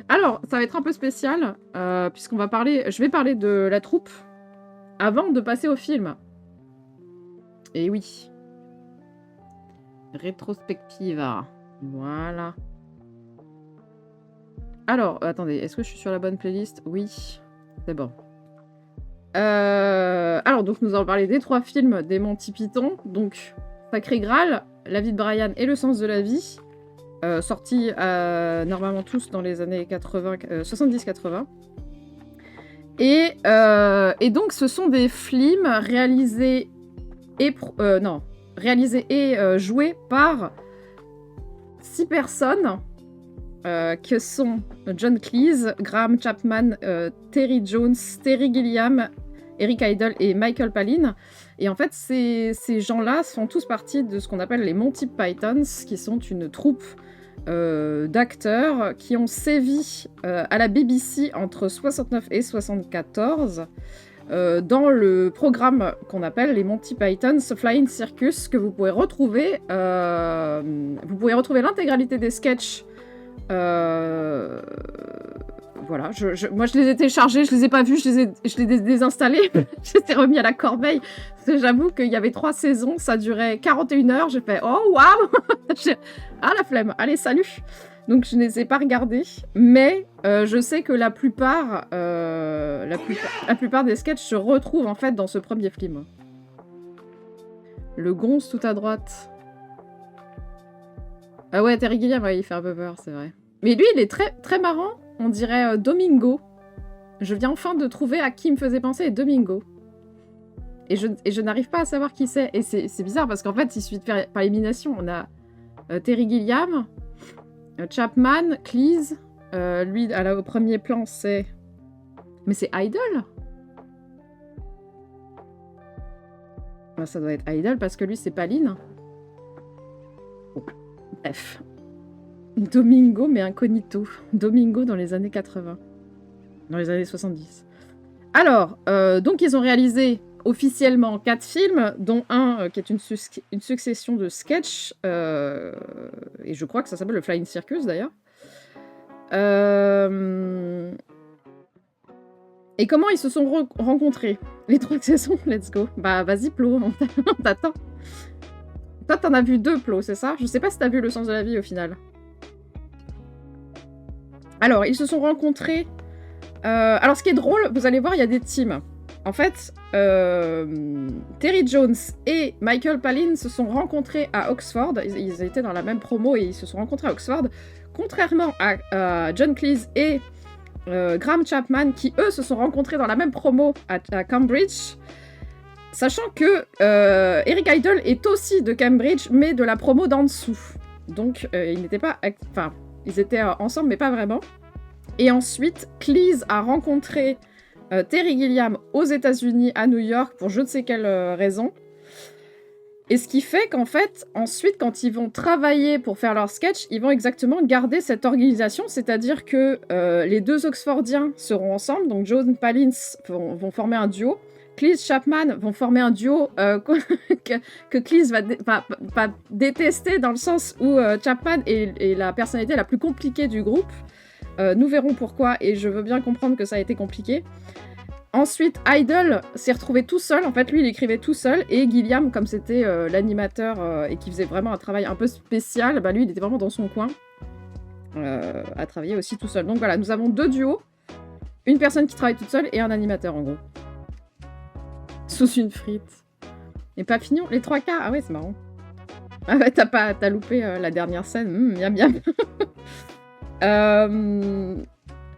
Alors, ça va être un peu spécial, puisqu'on va parler... Je vais parler de la troupe avant de passer au film. Et oui. Rétrospective. Voilà. Alors, attendez, est-ce que je suis sur la bonne playlist? Oui, c'est bon. Alors, donc, nous allons parler des 3 films des Monty Python. Donc, Sacré Graal, La vie de Brian et Le sens de la vie. Sortis normalement tous dans les années 70-80. Et donc, ce sont des films réalisés et joués par 6 personnes que sont John Cleese, Graham Chapman, Terry Jones, Terry Gilliam, Eric Idle et Michael Palin. Et en fait, ces gens-là font tous partie de ce qu'on appelle les Monty Pythons, qui sont une troupe d'acteurs qui ont sévi à la BBC entre 69 et 74 dans le programme qu'on appelle les Monty Python's Flying Circus, que vous pouvez retrouver. Vous pouvez retrouver l'intégralité des sketchs. Voilà, moi je les ai téléchargés, je les ai pas vus, je les ai désinstallés, je les ai remis à la corbeille. Parce que j'avoue qu'il y avait 3 saisons, ça durait 41 heures, j'ai fait oh waouh. Ah la flemme, allez salut. Donc je ne les ai pas regardés, mais je sais que la plupart des sketchs se retrouvent en fait dans ce premier film. Le gonze tout à droite. Ah ouais, Terry Gilliam, ouais, il fait un peu peur, c'est vrai. Mais lui, il est très, très marrant. On dirait Domingo. Je viens enfin de trouver à qui me faisait penser Domingo. Et je n'arrive pas à savoir qui c'est. Et c'est bizarre parce qu'en fait, il suffit de faire par élimination. On a Terry Gilliam, Chapman, Cleese. Lui, au premier plan, c'est... Mais c'est Idle. Ben, ça doit être Idle parce que lui, c'est Palin. Bref. Domingo, mais incognito. Domingo dans les années 80. Dans les années 70. Alors, donc ils ont réalisé officiellement 4 films, dont un qui est une succession de sketchs. Et je crois que ça s'appelle le Flying Circus, d'ailleurs. Et comment ils se sont rencontrés? Les 3 saisons, let's go. Bah, vas-y, Plo, on t'attend. Toi, t'en as vu 2, Plo, c'est ça? Je sais pas si t'as vu Le sens de la vie, au final. Alors, ils se sont rencontrés... alors, ce qui est drôle, vous allez voir, il y a des teams. En fait, Terry Jones et Michael Palin se sont rencontrés à Oxford. Ils étaient dans la même promo et ils se sont rencontrés à Oxford. Contrairement à John Cleese et Graham Chapman, qui, eux, se sont rencontrés dans la même promo à Cambridge. Sachant que Eric Idle est aussi de Cambridge, mais de la promo d'en dessous. Donc, ils n'étaient pas... Enfin, ils étaient ensemble, mais pas vraiment. Et ensuite, Cleese a rencontré Terry Gilliam aux États-Unis, à New York, pour je ne sais quelle raison. Et ce qui fait qu'en fait, ensuite, quand ils vont travailler pour faire leur sketch, ils vont exactement garder cette organisation, c'est-à-dire que les 2 Oxfordiens seront ensemble, donc John Palin vont former un duo. Cleese Chapman vont former un duo que Cleese va détester, dans le sens où Chapman est la personnalité la plus compliquée du groupe. Nous verrons pourquoi, et je veux bien comprendre que ça a été compliqué. Ensuite, Idle s'est retrouvé tout seul. En fait, lui, il écrivait tout seul. Et Gilliam, comme c'était l'animateur et qui faisait vraiment un travail un peu spécial, bah lui, il était vraiment dans son coin à travailler aussi tout seul. Donc voilà, nous avons 2 duos. Une personne qui travaille toute seule et un animateur, en gros. Sous une frite. Et Papillon, les 3 quarts. Ah ouais, c'est marrant. Ah ouais, t'as loupé la dernière scène. Miam miam.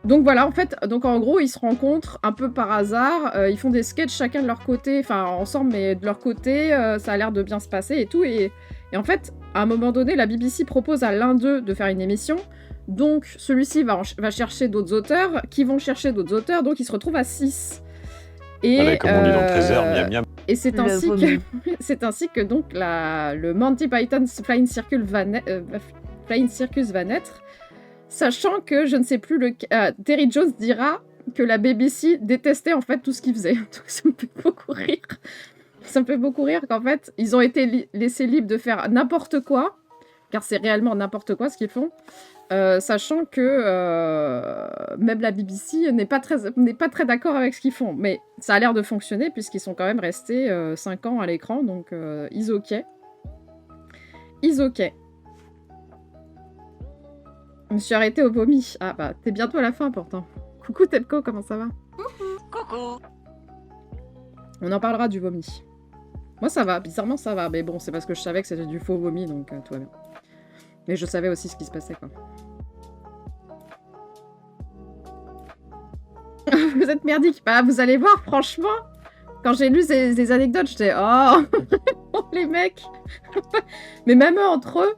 Donc voilà, en fait, donc en gros, ils se rencontrent un peu par hasard. Ils font des sketchs chacun de leur côté, enfin ensemble, mais de leur côté, ça a l'air de bien se passer et tout. Et en fait, à un moment donné, la BBC propose à l'un d'eux de faire une émission. Donc celui-ci va chercher d'autres auteurs, qui vont chercher d'autres auteurs, donc ils se retrouvent à 6. Et, comme on dit dans le trésor, miam miam. Et c'est ainsi que donc le Monty Python's Flying Circus va naître. Sachant que, je ne sais plus, Terry Jones dira que la BBC détestait en fait tout ce qu'ils faisaient. Donc ça me fait beaucoup rire. Ça me fait beaucoup rire qu'en fait, ils ont été laissés libres de faire n'importe quoi, car c'est réellement n'importe quoi ce qu'ils font, sachant que même la BBC n'est pas très d'accord avec ce qu'ils font. Mais ça a l'air de fonctionner, puisqu'ils sont quand même restés 5 ans à l'écran, donc ils ok. Ils ok. Je me suis arrêtée au vomi. Ah bah, t'es bientôt à la fin, pourtant. Coucou Tepco, comment ça va? Coucou. On en parlera du vomi. Moi, ça va. Bizarrement, ça va. Mais bon, c'est parce que je savais que c'était du faux vomi, donc tout va bien. Mais je savais aussi ce qui se passait, quoi. Vous êtes merdique. Bah, vous allez voir, franchement, quand j'ai lu ces anecdotes, j'étais « Oh, les mecs !» Mais même eux, entre eux,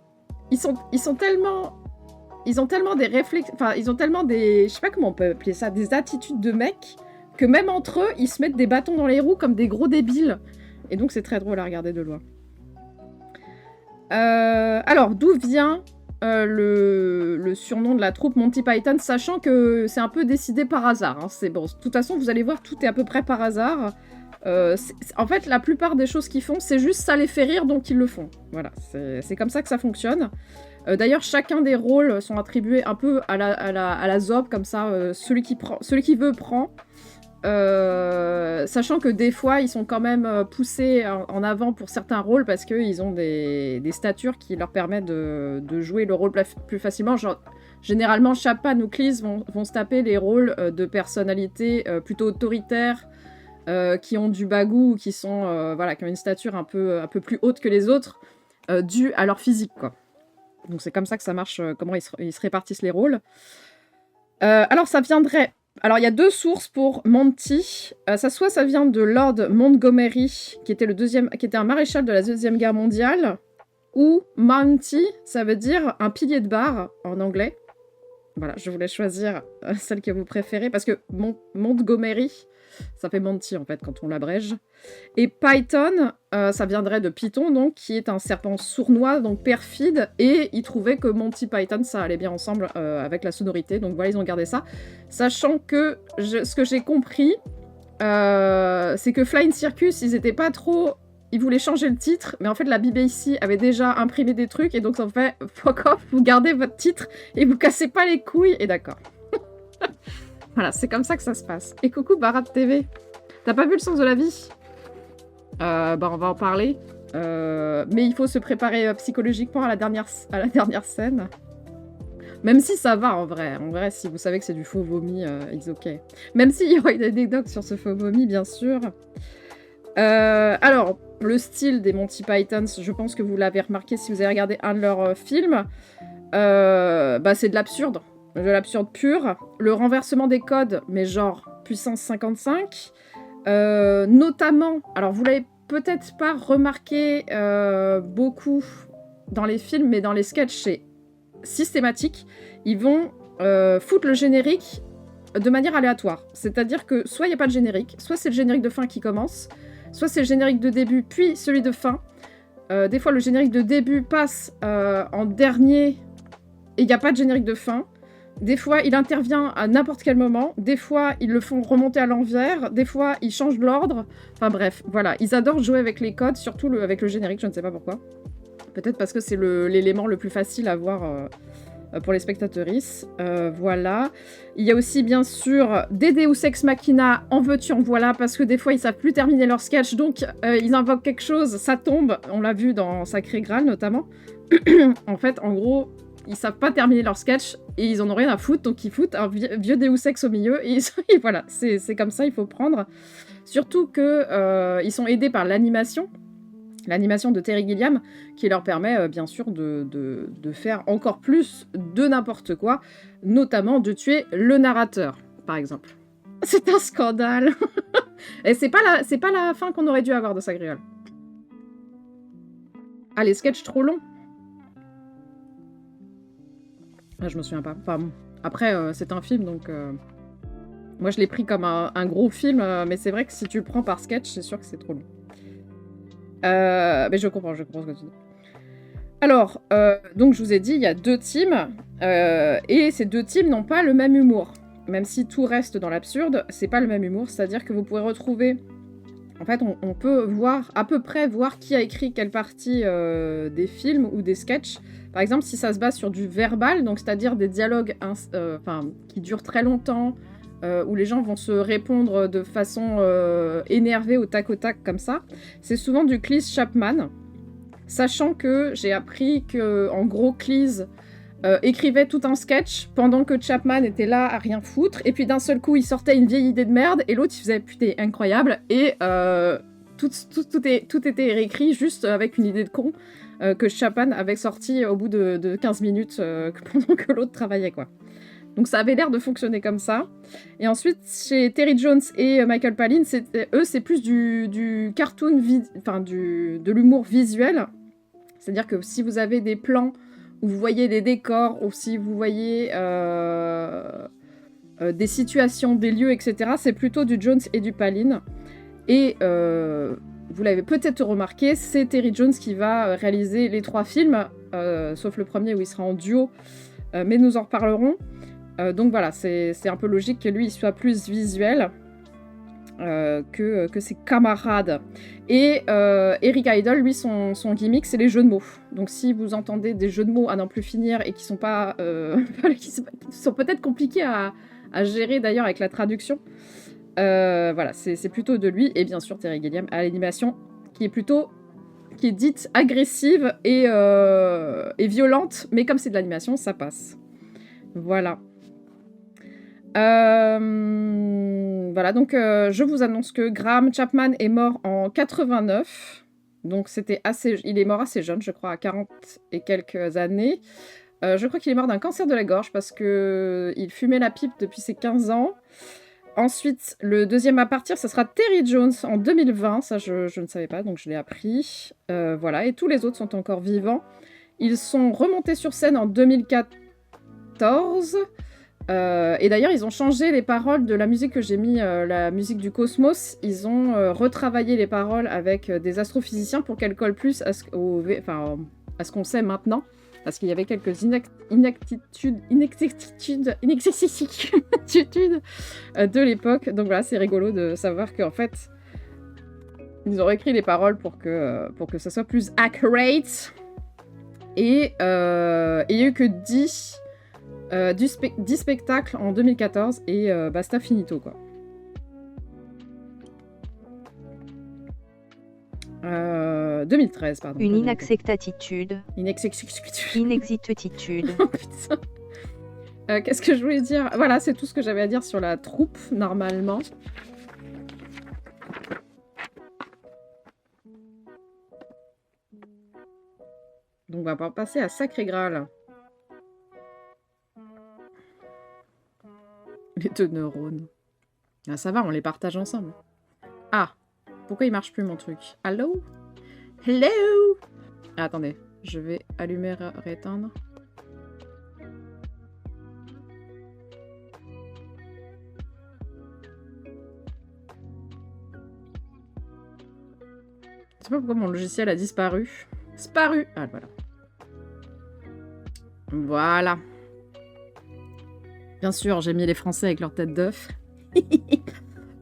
ils sont tellement... Ils ont tellement des réflexes... Enfin, ils ont tellement des... Je sais pas comment on peut appeler ça, des attitudes de mecs, que même entre eux, ils se mettent des bâtons dans les roues comme des gros débiles. Et donc, c'est très drôle à regarder de loin. Alors, d'où vient le surnom de la troupe Monty Python, sachant que c'est un peu décidé par hasard. Hein. C'est bon. De toute façon, vous allez voir, tout est à peu près par hasard. En fait, la plupart des choses qu'ils font, c'est juste ça les fait rire, donc ils le font. Voilà, c'est comme ça que ça fonctionne. D'ailleurs, chacun des rôles sont attribués un peu à la zob, comme ça, celui qui veut prend. Sachant que des fois, ils sont quand même poussés en avant pour certains rôles parce qu'ils ont des statures qui leur permettent de jouer le rôle plus facilement. Genre, généralement, Chapman ou Cleese vont se taper les rôles de personnalités plutôt autoritaires, qui ont du bagou, qui sont voilà, qui ont une stature un peu plus haute que les autres, due à leur physique, quoi. Donc c'est comme ça que ça marche, comment ils se répartissent les rôles. Alors ça viendrait... Alors, il y a 2 sources pour Monty. Ça vient de Lord Montgomery, qui était un maréchal de la Deuxième Guerre mondiale, ou Mounty, ça veut dire un pilier de bar, en anglais. Voilà, je voulais choisir celle que vous préférez, parce que Montgomery, ça fait Monty, en fait, quand on l'abrège. Et Python, ça viendrait de Python, donc, qui est un serpent sournois, donc perfide, et ils trouvaient que Monty Python, ça allait bien ensemble avec la sonorité, donc voilà, ils ont gardé ça. Sachant que, ce que j'ai compris, c'est que Flying Circus, ils étaient pas trop... Ils voulaient changer le titre, mais en fait, la BBC avait déjà imprimé des trucs, et donc ça fait « fuck off, vous gardez votre titre, et vous cassez pas les couilles », et d'accord. Voilà, c'est comme ça que ça se passe. Et coucou Barat TV. T'as pas vu le sens de la vie? Bah on va en parler. Mais il faut se préparer psychologiquement à la dernière scène. Même si ça va en vrai. En vrai, si vous savez que c'est du faux vomi, it's ok. Même s'il y aura une anecdote sur ce faux vomi, bien sûr. Alors, le style des Monty Python, je pense que vous l'avez remarqué si vous avez regardé un de leurs films. Bah c'est de l'absurde. De l'absurde pur, le renversement des codes, mais genre puissance 55, notamment, alors vous l'avez peut-être pas remarqué beaucoup dans les films, mais dans les sketchs, c'est systématique, ils vont foutre le générique de manière aléatoire, c'est-à-dire que soit il n'y a pas de générique, soit c'est le générique de fin qui commence, soit c'est le générique de début, puis celui de fin. Des fois, le générique de début passe en dernier, et il n'y a pas de générique de fin. Des fois, il intervient à n'importe quel moment. Des fois, ils le font remonter à l'envers. Des fois, ils changent l'ordre. Enfin bref, voilà. Ils adorent jouer avec les codes, surtout avec le générique, je ne sais pas pourquoi. Peut-être parce que c'est l'élément le plus facile à voir pour les spectatrices. Voilà. Il y a aussi, bien sûr, des Deus Ex Machina, en veux-tu, en voilà, parce que des fois, ils savent plus terminer leur sketch, donc ils invoquent quelque chose, ça tombe. On l'a vu dans Sacré Graal, notamment. En fait, en gros... Ils savent pas terminer leur sketch et ils en ont rien à foutre, donc ils foutent un vieux Deus Ex au milieu et voilà, c'est comme ça, il faut prendre. Surtout que ils sont aidés par l'animation de Terry Gilliam, qui leur permet bien sûr de faire encore plus de n'importe quoi, notamment de tuer le narrateur, par exemple. C'est un scandale. Et c'est pas la fin qu'on aurait dû avoir de Sacré Graal. Ah, les sketchs trop longs. Ah, je me souviens pas. Enfin, bon. Après, c'est un film, donc... Moi, je l'ai pris comme un gros film, mais c'est vrai que si tu le prends par sketch, c'est sûr que c'est trop long. Mais je comprends ce que tu dis. Alors, donc je vous ai dit, il y a 2 teams, et ces 2 teams n'ont pas le même humour. Même si tout reste dans l'absurde, c'est pas le même humour, c'est-à-dire que vous pouvez retrouver En fait, on peut voir, à peu près, voir qui a écrit quelle partie des films ou des sketchs. Par exemple, si ça se base sur du verbal, donc c'est-à-dire des dialogues qui durent très longtemps, où les gens vont se répondre de façon énervée au tac, comme ça, c'est souvent du Cleese Chapman. Sachant que j'ai appris que, en gros, Cleese écrivait tout un sketch pendant que Chapman était là à rien foutre, et puis d'un seul coup il sortait une vieille idée de merde et l'autre il faisait putain incroyable, et tout était réécrit juste avec une idée de con que Chapman avait sorti au bout de 15 minutes pendant que l'autre travaillait, quoi. Donc ça avait l'air de fonctionner comme ça. Et ensuite, chez Terry Jones et Michael Palin, c'est plus du cartoon, de l'humour visuel. C'est-à-dire que si vous avez des plans où vous voyez des décors, ou si vous voyez des situations, des lieux, etc., c'est plutôt du Jones et du Palin. Et vous l'avez peut-être remarqué, c'est Terry Jones qui va réaliser les 3 films, sauf le premier où il sera en duo, mais nous en reparlerons. Donc voilà, c'est un peu logique que lui il soit plus visuel que ses camarades. Et Eric Idle, lui, son gimmick, c'est les jeux de mots. Donc si vous entendez des jeux de mots à n'en plus finir et qui sont pas, qui sont peut-être compliqués à gérer d'ailleurs avec la traduction, voilà, c'est plutôt de lui. Et bien sûr Terry Gilliam à l'animation, qui est dite agressive et violente, mais comme c'est de l'animation, ça passe. Voilà. Voilà, donc je vous annonce que Graham Chapman est mort en 89. Donc il est mort assez jeune, je crois, à 40 et quelques années. Je crois qu'il est mort d'un cancer de la gorge parce qu'il fumait la pipe depuis ses 15 ans. Ensuite, le deuxième à partir, ça sera Terry Jones en 2020. Ça, je ne savais pas, donc je l'ai appris. Voilà, et tous les autres sont encore vivants. Ils sont remontés sur scène en 2014. Et d'ailleurs, ils ont changé les paroles de la musique que j'ai mis, la musique du Cosmos. Ils ont retravaillé les paroles avec des astrophysiciens pour qu'elles collent plus à ce qu'on sait maintenant. Parce qu'il y avait quelques inexactitudes de l'époque. Donc voilà, c'est rigolo de savoir qu'en fait, ils ont écrit les paroles pour que ça soit plus accurate. Et il n'y a eu que 10 spectacles en 2014 et basta finito, quoi. 2013, pardon. Une inexactitude. Inexactitude. Oh putain. Qu'est-ce que je voulais dire? Voilà, c'est tout ce que j'avais à dire sur la troupe, normalement. Donc on va passer à Sacré Graal. Les 2 neurones. Ah, ça va, on les partage ensemble. Ah, pourquoi il marche plus mon truc? Allô? Hello? Ah, attendez, je vais allumer, rééteindre. Je sais pas pourquoi mon logiciel a disparu. Disparu! Ah, voilà. Voilà. Bien sûr, j'ai mis les Français avec leur tête d'œuf.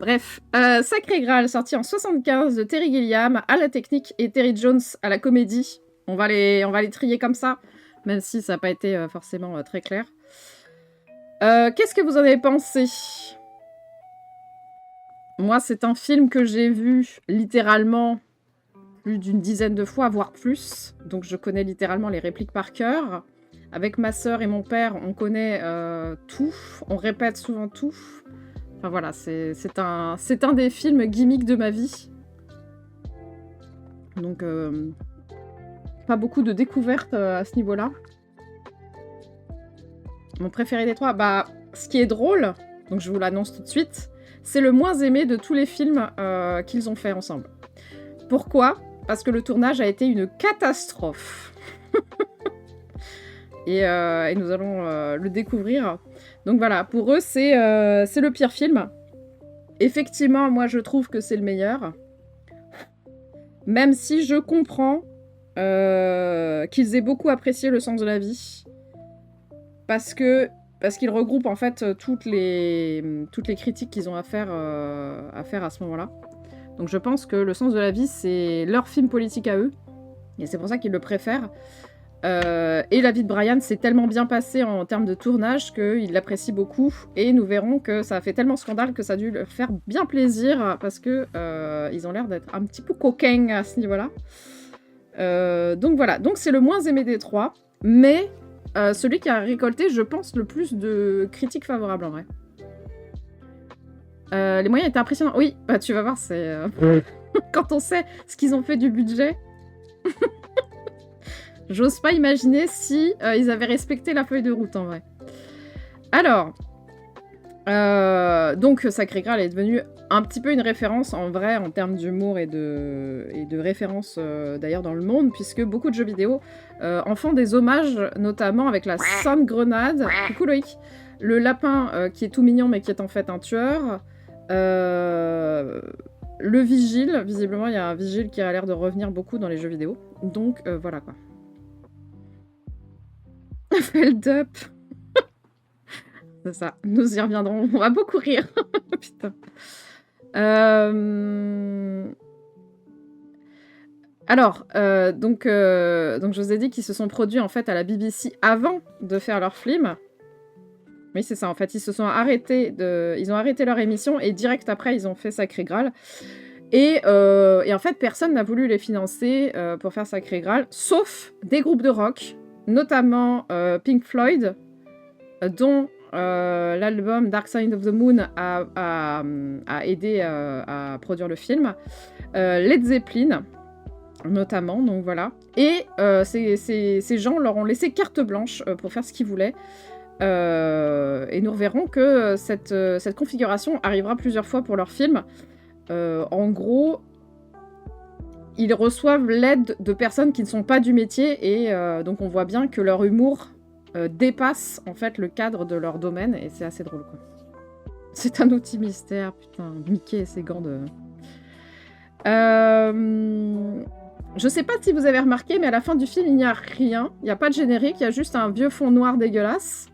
Bref, Sacré Graal, sorti en 75 de Terry Gilliam à la technique et Terry Jones à la comédie. On va les trier comme ça, même si ça n'a pas été forcément très clair. Qu'est-ce que vous en avez pensé? Moi, c'est un film que j'ai vu littéralement plus d'une dizaine de fois, voire plus. Donc je connais littéralement les répliques par cœur. Avec ma sœur et mon père, on connaît tout. On répète souvent tout. Enfin voilà, c'est un des films gimmicks de ma vie. Donc, pas beaucoup de découvertes à ce niveau-là. Mon préféré des 3, bah, ce qui est drôle, donc je vous l'annonce tout de suite, c'est le moins aimé de tous les films qu'ils ont fait ensemble. Pourquoi? Parce que le tournage a été une catastrophe. Et nous allons le découvrir. Donc voilà, pour eux, c'est le pire film. Effectivement, moi, je trouve que c'est le meilleur. Même si je comprends qu'ils aient beaucoup apprécié Le Sens de la vie. Parce qu'il regroupe, en fait, toutes les critiques qu'ils ont à faire à ce moment-là. Donc je pense que Le Sens de la vie, c'est leur film politique à eux. Et c'est pour ça qu'ils le préfèrent. Et La vie de Brian s'est tellement bien passé en termes de tournage qu'ils l'apprécient beaucoup. Et nous verrons que ça a fait tellement scandale que ça a dû leur faire bien plaisir parce que ils ont l'air d'être un petit peu coquins à ce niveau-là. Donc voilà, donc c'est le moins aimé des trois, mais celui qui a récolté, je pense, le plus de critiques favorables en vrai. Les moyens étaient impressionnants. Oui, bah tu vas voir, c'est... quand on sait ce qu'ils ont fait du budget... J'ose pas imaginer si ils avaient respecté la feuille de route, en vrai. Alors, donc Sacré Graal est devenu un petit peu une référence, en vrai, en termes d'humour et de référence, d'ailleurs, dans le monde, puisque beaucoup de jeux vidéo en font des hommages, notamment avec la Sainte Grenade. Coucou Loïc. Le lapin qui est tout mignon, mais qui est en fait un tueur. Le vigile. Visiblement, il y a un vigile qui a l'air de revenir beaucoup dans les jeux vidéo. Donc, voilà, quoi. Feld up. C'est ça, nous y reviendrons. On va beaucoup rire. Putain. Alors, donc je vous ai dit qu'ils se sont produits en fait à la BBC avant de faire leur film. Oui, c'est ça. En fait, ils ont arrêté leur émission et direct après, ils ont fait Sacré Graal. Et en fait, personne n'a voulu les financer pour faire Sacré Graal, sauf des groupes de rock, notamment Pink Floyd, dont l'album Dark Side of the Moon a aidé à produire le film, Led Zeppelin, notamment, donc voilà. Et ces gens leur ont laissé carte blanche pour faire ce qu'ils voulaient. Et nous reverrons que cette configuration arrivera plusieurs fois pour leur film. En gros, ils reçoivent l'aide de personnes qui ne sont pas du métier et donc on voit bien que leur humour dépasse en fait le cadre de leur domaine et c'est assez drôle quoi. C'est un outil mystère, putain, Mickey et ses gants de... Je sais pas si vous avez remarqué, mais à la fin du film, il n'y a rien. Il n'y a pas de générique, il y a juste un vieux fond noir dégueulasse.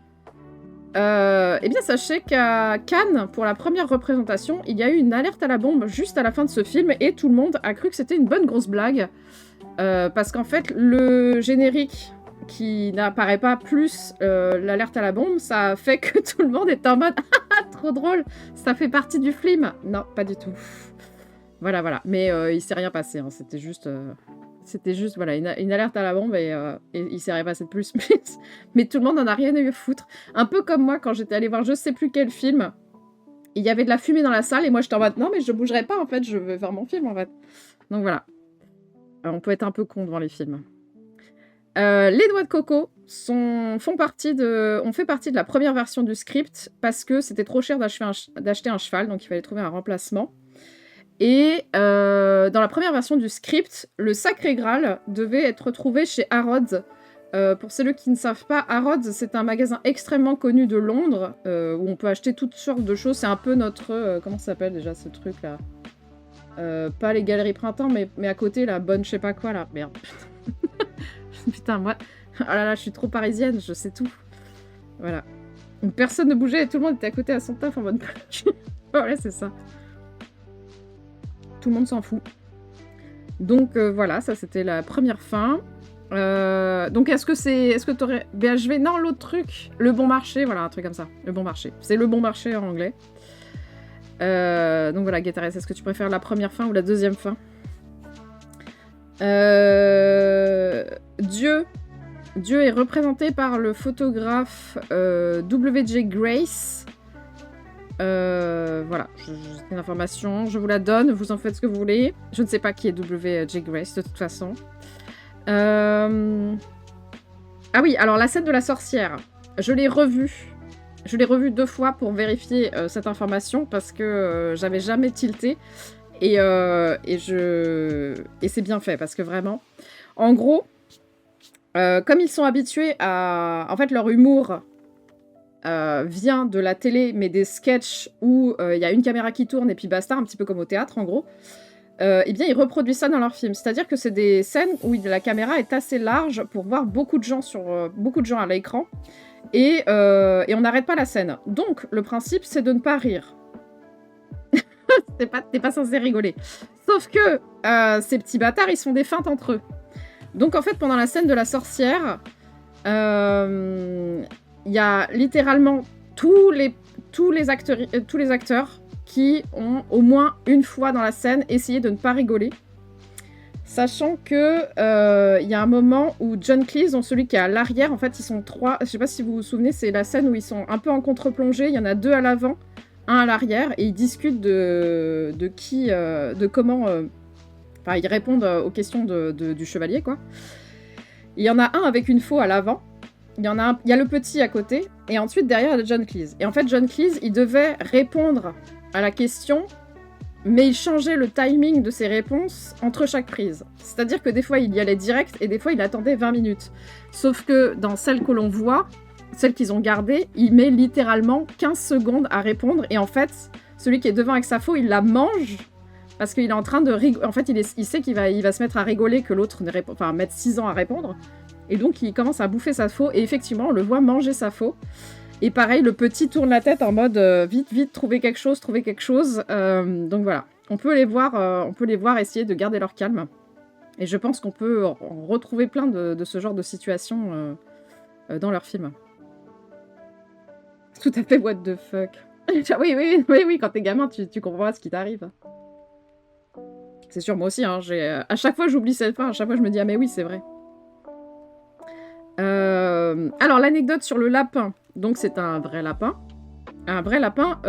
Eh bien, sachez qu'à Cannes, pour la première représentation, il y a eu une alerte à la bombe juste à la fin de ce film et tout le monde a cru que c'était une bonne grosse blague. Parce qu'en fait, le générique qui n'apparaît pas plus l'alerte à la bombe, ça a fait que tout le monde est en mode « Ah, trop drôle, ça fait partie du film !» Non, pas du tout. Voilà, voilà. Mais il s'est rien passé, hein. C'était juste voilà, une alerte à la bombe et il s'est rien passé de plus. Mais tout le monde en a rien eu à foutre. Un peu comme moi, quand j'étais allée voir je sais plus quel film, il y avait de la fumée dans la salle et moi j'étais en mode « Non, mais je bougerai pas, en fait, je veux faire mon film, en fait. » Donc voilà. On peut être un peu con devant les films. Les Noix de Coco ont fait partie de la première version du script parce que c'était trop cher d'acheter un cheval, donc il fallait trouver un remplacement. Et dans la première version du script, le Sacré Graal devait être trouvé chez Harrods. Pour ceux qui ne savent pas, Harrods, c'est un magasin extrêmement connu de Londres où on peut acheter toutes sortes de choses. C'est un peu notre... comment ça s'appelle déjà ce truc-là pas les Galeries Printemps, mais à côté, la bonne je sais pas quoi, là. Merde. Putain, moi... Oh là là, je suis trop parisienne, je sais tout. Voilà. Donc, personne ne bougeait et tout le monde était à côté à son taf en mode... Ouais, c'est ça. Tout le monde s'en fout. Donc voilà, ça c'était la première fin. Donc est-ce que t'aurais... BHV? Non, l'autre truc. Le Bon Marché, voilà, un truc comme ça. Le Bon Marché. C'est Le Bon Marché en anglais. Donc voilà, Guettares, est-ce que tu préfères la première fin ou la deuxième fin? Dieu est représenté par le photographe W.J. Grace. Voilà, c'est une information, je vous la donne, vous en faites ce que vous voulez. Je ne sais pas qui est W.J. Grace de toute façon. Ah oui, alors la scène de la sorcière, je l'ai revue 2 fois pour vérifier cette information parce que j'avais jamais tilté et c'est bien fait parce que vraiment, en gros, comme ils sont habitués à... En fait, leur humour vient de la télé, mais des sketchs où il y a une caméra qui tourne et puis basta, un petit peu comme au théâtre, en gros. Eh bien, ils reproduisent ça dans leurs films. C'est-à-dire que c'est des scènes où la caméra est assez large pour voir beaucoup de gens à l'écran et on n'arrête pas la scène. Donc, le principe, c'est de ne pas rire. T'es pas censé rigoler. Sauf que ces petits bâtards, ils se font des feintes entre eux. Donc en fait, pendant la scène de la sorcière, il y a littéralement tous les acteurs qui ont au moins une fois dans la scène essayé de ne pas rigoler. Sachant que y a un moment où John Cleese, donc celui qui est à l'arrière, en fait ils sont 3, je sais pas si vous vous souvenez, c'est la scène où ils sont un peu en contre-plongée, il y en a 2 à l'avant, 1 à l'arrière, et ils discutent de comment... Enfin, ils répondent aux questions du chevalier, quoi. Il y en a un avec une faux à l'avant, il y a le petit à côté, et ensuite derrière il y a John Cleese. Et en fait John Cleese, il devait répondre à la question, mais il changeait le timing de ses réponses entre chaque prise. C'est-à-dire que des fois, il y allait direct et des fois, il attendait 20 minutes. Sauf que dans celle que l'on voit, celle qu'ils ont gardée, il met littéralement 15 secondes à répondre. Et en fait, celui qui est devant avec sa faux, il la mange parce qu'il est en train de rigoler. En fait, il sait qu'il va se mettre à rigoler que l'autre mettre 6 ans à répondre. Et donc, il commence à bouffer sa faux. Et effectivement, on le voit manger sa faux. Et pareil, le petit tourne la tête en mode vite, trouver quelque chose. Donc voilà, on peut les voir essayer de garder leur calme. Et je pense qu'on peut en retrouver plein de ce genre de situations dans leurs films. Tout à fait, what the fuck. Oui, quand t'es gamin, tu comprends ce qui t'arrive. C'est sûr, moi aussi, hein, à chaque fois j'oublie cette fin, à chaque fois je me dis, ah mais oui, c'est vrai. Alors, l'anecdote sur le lapin. Donc, c'est un vrai lapin. Un vrai lapin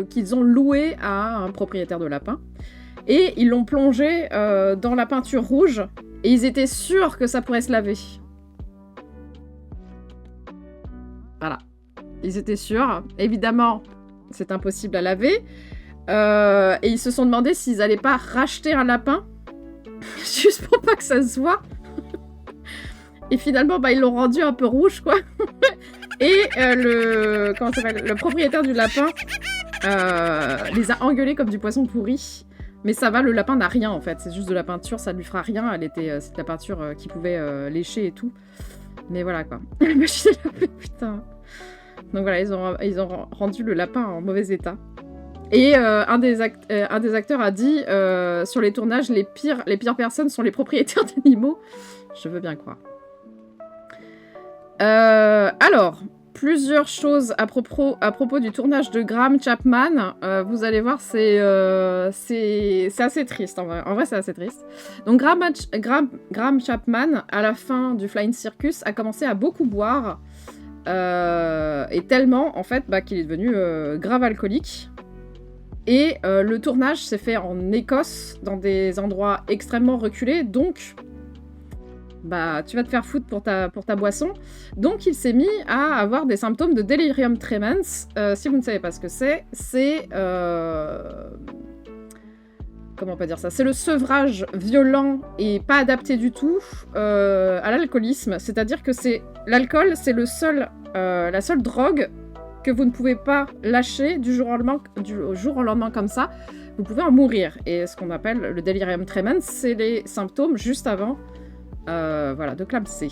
qu'ils ont loué à un propriétaire de lapin. Et ils l'ont plongé dans la peinture rouge. Et ils étaient sûrs que ça pourrait se laver. Voilà. Ils étaient sûrs. Évidemment, c'est impossible à laver. Et ils se sont demandé s'ils allaient pas racheter un lapin. Juste pour pas que ça se voit. Et finalement, ils l'ont rendu un peu rouge, quoi. Et le propriétaire du lapin les a engueulés comme du poisson pourri. Mais ça va, le lapin n'a rien, en fait. C'est juste de la peinture, ça lui fera rien. C'est de la peinture qui pouvait lécher et tout. Mais voilà, quoi. Putain. Donc voilà, ils ont rendu le lapin en mauvais état. Et un des acteurs a dit sur les tournages, les pires personnes sont les propriétaires d'animaux. Je veux bien croire. Alors, plusieurs choses à propos du tournage de Graham Chapman. Vous allez voir, c'est assez triste, en vrai. En vrai, c'est assez triste. Donc, Graham Chapman, à la fin du Flying Circus, a commencé à beaucoup boire. Et tellement, en fait, qu'il est devenu grave alcoolique. Et le tournage s'est fait en Écosse, dans des endroits extrêmement reculés, donc... tu vas te faire foutre pour ta boisson. Donc, il s'est mis à avoir des symptômes de delirium tremens. Si vous ne savez pas ce que c'est comment on peut dire ça? C'est le sevrage violent et pas adapté du tout à l'alcoolisme. C'est-à-dire que l'alcool, c'est la seule drogue que vous ne pouvez pas lâcher du jour au lendemain comme ça. Vous pouvez en mourir. Et ce qu'on appelle le delirium tremens, c'est les symptômes juste avant de clamser.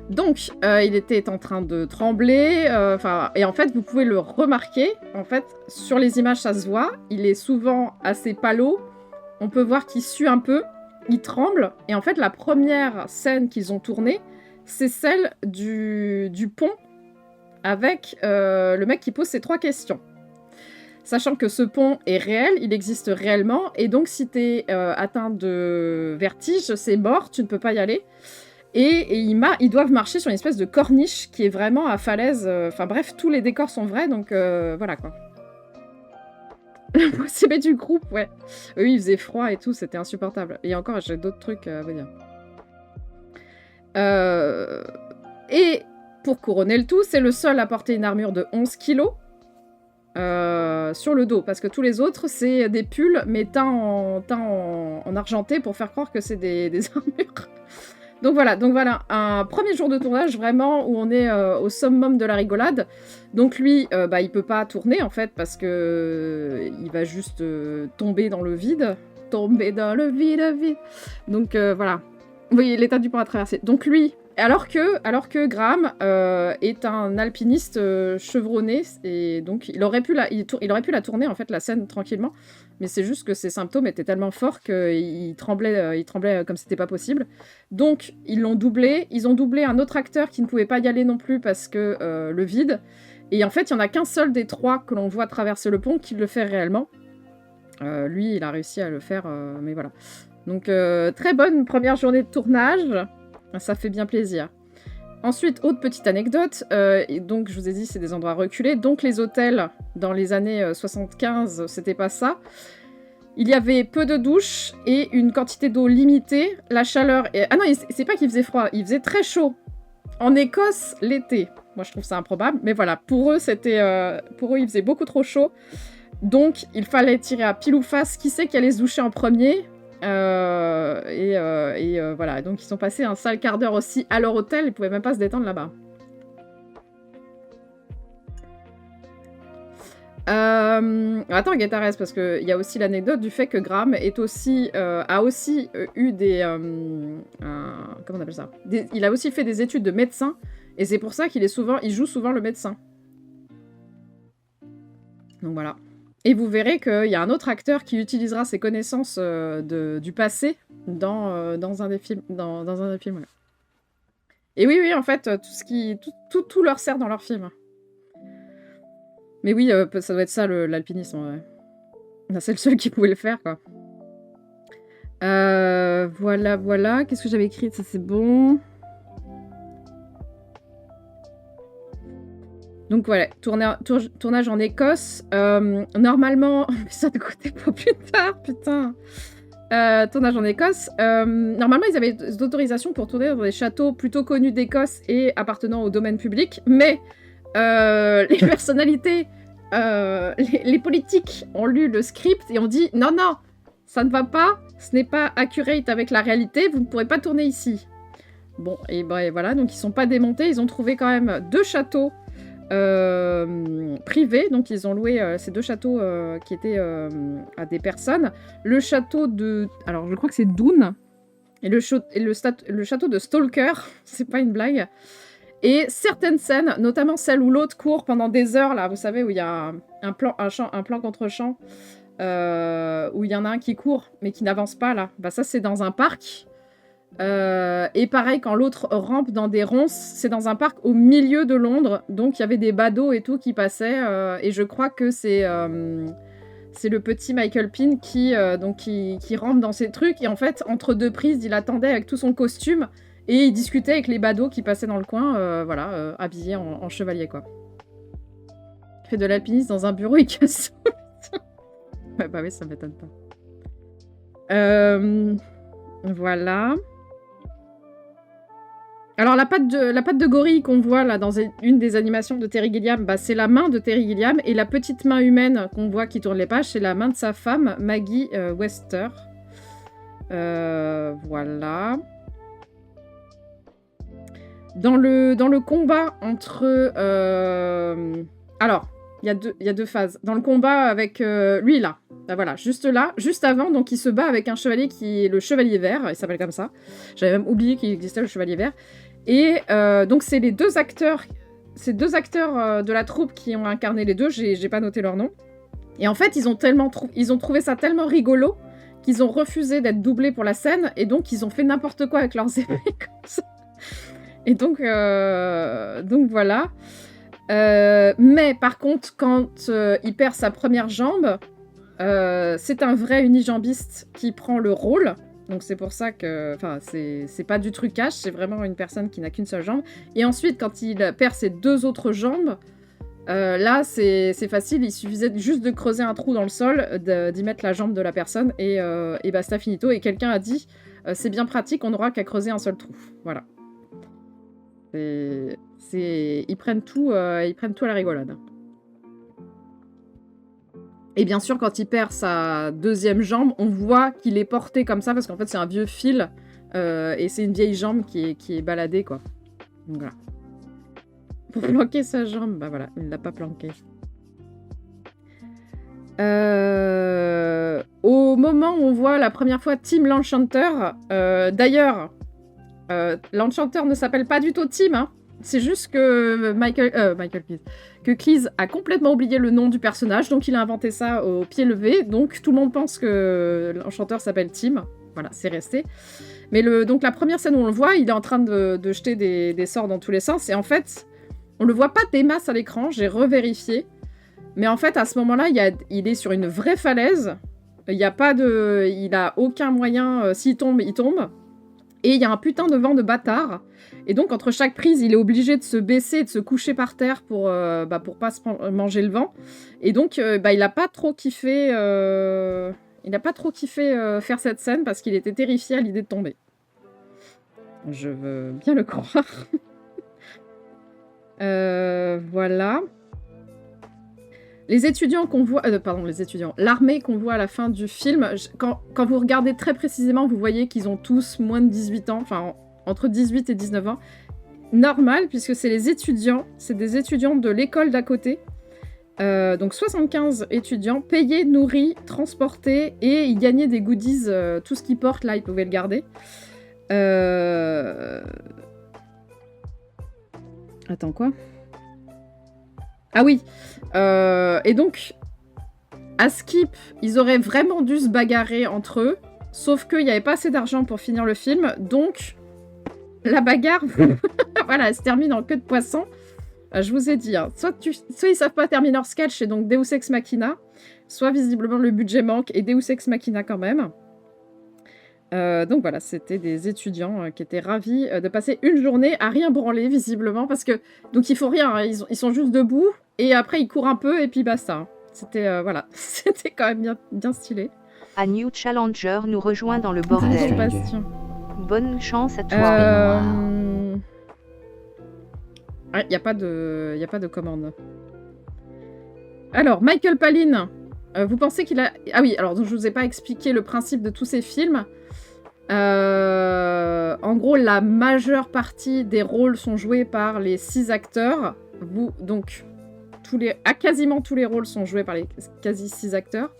Donc, il était en train de trembler, et en fait, vous pouvez le remarquer, en fait, sur les images, ça se voit, il est souvent assez pâlo, on peut voir qu'il sue un peu, il tremble, et en fait, la première scène qu'ils ont tournée, c'est celle du pont, avec le mec qui pose ses 3 questions. Sachant que ce pont est réel, il existe réellement, et donc si t'es atteint de vertige, c'est mort, tu ne peux pas y aller. Et ils doivent marcher sur une espèce de corniche qui est vraiment à falaise. Bref, tous les décors sont vrais, donc voilà quoi. L'impossible du groupe, ouais. Eux, il faisait froid et tout, c'était insupportable. Et encore, j'ai d'autres trucs à vous dire. Et pour couronner le tout, c'est le seul à porter une armure de 11 kilos. Sur le dos, parce que tous les autres, c'est des pulls, mais teints en argenté pour faire croire que c'est des armures. Donc voilà, un premier jour de tournage vraiment où on est au summum de la rigolade. Donc lui, il peut pas tourner en fait parce que il va juste tomber dans le vide. Donc voilà. Vous voyez l'état du pont à traverser. Donc lui, alors que Graham est un alpiniste chevronné, et donc il aurait pu la tourner, en fait, la scène, tranquillement, mais c'est juste que ses symptômes étaient tellement forts qu'il tremblait, comme c'était pas possible. Donc, ils l'ont doublé. Ils ont doublé un autre acteur qui ne pouvait pas y aller non plus parce que le vide. Et en fait, il y en a qu'un seul des 3 que l'on voit traverser le pont qui le fait réellement. Lui, il a réussi à le faire, mais voilà. Donc, très bonne première journée de tournage. Ça fait bien plaisir. Ensuite, autre petite anecdote. Et donc, je vous ai dit, c'est des endroits reculés. Donc, les hôtels, dans les années 75, c'était pas ça. Il y avait peu de douches et une quantité d'eau limitée. La chaleur... Ah non, c'est pas qu'il faisait froid, il faisait très chaud. En Écosse, l'été. Moi, je trouve ça improbable. Mais voilà, pour eux, il faisait beaucoup trop chaud. Donc, il fallait tirer à pile ou face qui c'est qui allait se doucher en premier. Voilà, donc ils sont passés un sale quart d'heure aussi à leur hôtel, ils pouvaient même pas se détendre là-bas. Attends, Guetares, parce qu'il y a aussi l'anecdote du fait que Graham a aussi eu des... comment on appelle ça, il a aussi fait des études de médecin, et c'est pour ça il joue souvent le médecin. Donc voilà. Et vous verrez qu'il y a un autre acteur qui utilisera ses connaissances du passé dans un des films. Dans un des films, ouais. Et oui, en fait, tout leur sert dans leur film. Mais oui, ça doit être ça, l'alpinisme. Ouais. C'est le seul qui pouvait le faire, quoi. Voilà. Qu'est-ce que j'avais écrit? Ça, c'est bon. Donc voilà, tournage en Écosse. Normalement... Mais ça de côté pour plus tard, putain. Tournage en Écosse. Normalement, ils avaient d'autorisation pour tourner dans des châteaux plutôt connus d'Écosse et appartenant au domaine public. Mais les personnalités, les politiques ont lu le script et ont dit « Non, ça ne va pas. Ce n'est pas accurate avec la réalité. Vous ne pourrez pas tourner ici. » Bon, et voilà. Donc, ils ne sont pas démontés. Ils ont trouvé quand même 2 châteaux privés, donc ils ont loué ces 2 châteaux qui étaient à des personnes. Le château de... Alors, je crois que c'est Doon, et le château de Stalker, c'est pas une blague. Et certaines scènes, notamment celle où l'autre court pendant des heures, là, vous savez, où il y a un plan contre champ, où il y en a un qui court, mais qui n'avance pas, là. Bah ça, c'est dans un parc. Et pareil, quand l'autre rampe dans des ronces, c'est dans un parc au milieu de Londres, donc il y avait des badauds et tout qui passaient, et je crois que c'est le petit Michael Pine qui rampe dans ces trucs, et en fait, entre 2 prises, il attendait avec tout son costume, et il discutait avec les badauds qui passaient dans le coin, habillés en chevalier, quoi. Il fait de l'alpinisme dans un bureau, il casse tout. Ouais, bah oui, ça m'étonne pas. Voilà. Alors, la patte de gorille qu'on voit là dans une des animations de Terry Gilliam, bah, c'est la main de Terry Gilliam. Et la petite main humaine qu'on voit qui tourne les pages, c'est la main de sa femme, Maggie Wester. Voilà. Dans le combat entre... Alors, il y a deux phases. Dans le combat avec lui, là. Bah, voilà, juste là, juste avant, donc il se bat avec un chevalier qui est le Chevalier Vert. Il s'appelle comme ça. J'avais même oublié qu'il existait le Chevalier Vert. Et donc, c'est les 2 acteurs... Ces 2 acteurs de la troupe qui ont incarné les 2. J'ai pas noté leur nom. Et en fait, ils ont trouvé ça tellement rigolo qu'ils ont refusé d'être doublés pour la scène. Et donc, ils ont fait n'importe quoi avec leurs épées comme ça. Et donc voilà. Mais par contre, quand il perd sa première jambe, c'est un vrai unijambiste qui prend le rôle. Donc c'est pour ça que... Enfin, c'est pas du trucage, c'est vraiment une personne qui n'a qu'une seule jambe. Et ensuite, quand il perd ses 2 autres jambes, là, c'est facile. Il suffisait juste de creuser un trou dans le sol, d'y mettre la jambe de la personne, et basta finito. Et quelqu'un a dit, c'est bien pratique, on n'aura qu'à creuser un seul trou. Voilà. Ils prennent tout à la rigolade. Et bien sûr, quand il perd sa 2e jambe, on voit qu'il est porté comme ça, parce qu'en fait, c'est un vieux fil, et c'est une vieille jambe qui est baladée, quoi. Donc voilà. Pour planquer sa jambe, bah voilà, il ne l'a pas planquée. Au moment où on voit la première fois Tim l'Enchanter, d'ailleurs... l'enchanteur ne s'appelle pas du tout Tim, hein. C'est juste que que Cleese a complètement oublié le nom du personnage, donc il a inventé ça au pied levé, donc tout le monde pense que l'enchanteur s'appelle Tim. Voilà, c'est resté. Mais donc la première scène où on le voit, il est en train de jeter des sorts dans tous les sens, et en fait, on le voit pas des masses à l'écran, j'ai revérifié, mais en fait, à ce moment-là, il est sur une vraie falaise, il a aucun moyen, s'il tombe, il tombe, et il y a un putain de vent de bâtard. Et donc, entre chaque prise, il est obligé de se baisser et de se coucher par terre pour pas manger le vent. Et donc, il a pas trop kiffé... faire cette scène parce qu'il était terrifié à l'idée de tomber. Je veux bien le croire. Voilà. Les étudiants qu'on voit... L'armée qu'on voit à la fin du film, quand vous regardez très précisément, vous voyez qu'ils ont tous moins de 18 ans, enfin entre 18 et 19 ans. Normal, puisque c'est des étudiants de l'école d'à côté. Donc 75 étudiants, payés, nourris, transportés, et ils gagnaient des goodies, tout ce qu'ils portent, là, ils pouvaient le garder. Attends, quoi ? Ah oui, et donc, à Skip, ils auraient vraiment dû se bagarrer entre eux, sauf qu'il n'y avait pas assez d'argent pour finir le film, donc la bagarre, voilà, elle se termine en queue de poisson. Je vous ai dit, hein, soit ils savent pas terminer leur sketch, et donc Deus Ex Machina, soit visiblement le budget manque, et Deus Ex Machina quand même. Donc voilà, c'était des étudiants qui étaient ravis de passer une journée à rien branler, visiblement, parce que... Donc ils font rien, hein, ils sont juste debout, et après ils courent un peu, et puis basta. Hein. C'était, voilà, c'était quand même bien stylé. A New Challenger nous rejoint dans le bordel. Bastien. Bonne chance à toi. Il n'y a pas de commande. Alors, Michael Palin, vous pensez qu'il a... Ah oui, alors donc, je ne vous ai pas expliqué le principe de tous ces films. En gros, la majeure partie des rôles sont joués par les 6 acteurs. Donc, quasiment tous les rôles sont joués par les quasi 6 acteurs.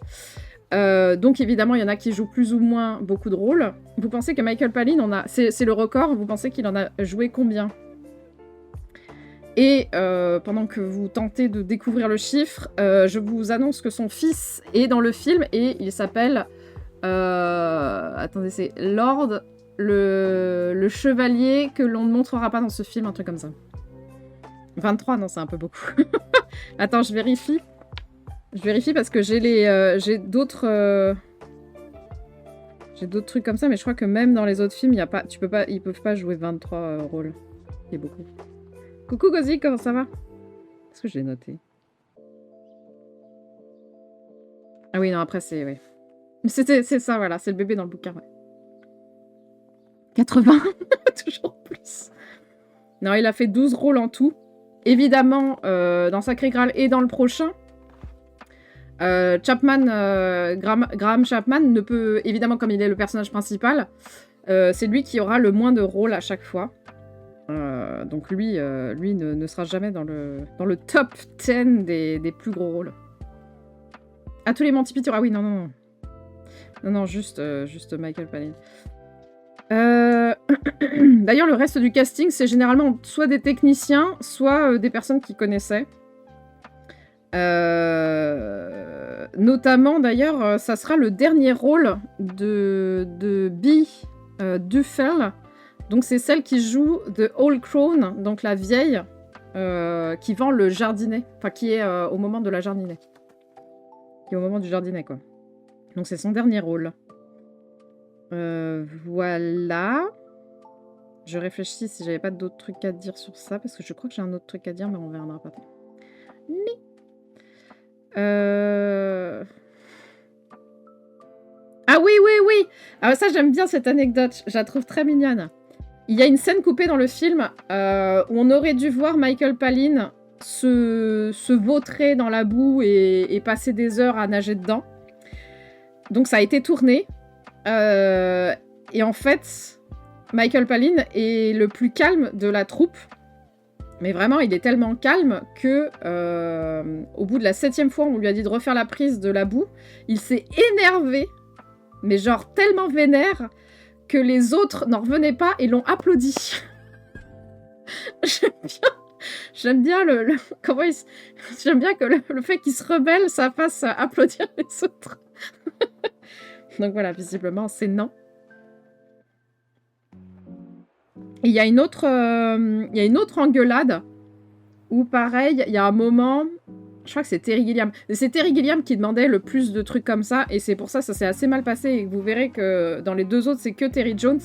Donc évidemment, il y en a qui jouent plus ou moins beaucoup de rôles. Vous pensez que Michael Palin, c'est le record, vous pensez qu'il en a joué combien ? Et pendant que vous tentez de découvrir le chiffre, je vous annonce que son fils est dans le film et il s'appelle... attendez, c'est Lord, le chevalier que l'on ne montrera pas dans ce film, un truc comme ça. 23, non, c'est un peu beaucoup. Attends, je vérifie. Je vérifie parce que j'ai d'autres trucs comme ça, mais je crois que même dans les autres films, ils peuvent pas jouer 23 rôles. C'est beaucoup. Coucou Gozi, comment ça va? Est-ce que je l'ai noté? Ah oui, non, après c'est... Ouais. C'est ça, voilà, c'est le bébé dans le bouquin, ouais. 80. Toujours plus. Non, il a fait 12 rôles en tout. Évidemment, dans Sacré Graal et dans le prochain, Graham Chapman ne peut, évidemment, comme il est le personnage principal, c'est lui qui aura le moins de rôles à chaque fois. Donc lui ne sera jamais dans le top 10 des plus gros rôles. Ah, tous les Monty Python. Ah oui, non, juste Michael Palin. D'ailleurs, le reste du casting, c'est généralement soit des techniciens, soit des personnes qui connaissaient. Notamment, d'ailleurs, ça sera le dernier rôle de Bee Duffel. Donc, c'est celle qui joue The Old Crone, donc la vieille, qui vend le jardinet. Enfin, qui est au moment de la jardinet. Qui est au moment du jardinet, quoi. Donc, c'est son dernier rôle. Voilà. Je réfléchis si j'avais pas d'autres trucs à dire sur ça, parce que je crois que j'ai un autre truc à dire, mais on verra pas. Ah oui. Ah, ça, j'aime bien cette anecdote. Je la trouve très mignonne. Il y a une scène coupée dans le film où on aurait dû voir Michael Palin se vautrer dans la boue et passer des heures à nager dedans. Donc ça a été tourné. Et en fait, Michael Palin est le plus calme de la troupe. Mais vraiment, il est tellement calme que au bout de la 7e fois, on lui a dit de refaire la prise de la boue. Il s'est énervé, mais genre tellement vénère, que les autres n'en revenaient pas et l'ont applaudi. J'aime bien j'aime bien que le fait qu'il se rebelle, ça fasse applaudir les autres. Donc voilà, visiblement, c'est non. Et il y a une autre engueulade où, pareil, il y a un moment... Je crois que c'est Terry Gilliam. C'est Terry Gilliam qui demandait le plus de trucs comme ça, et c'est pour ça s'est assez mal passé, et vous verrez que dans les deux autres, c'est que Terry Jones,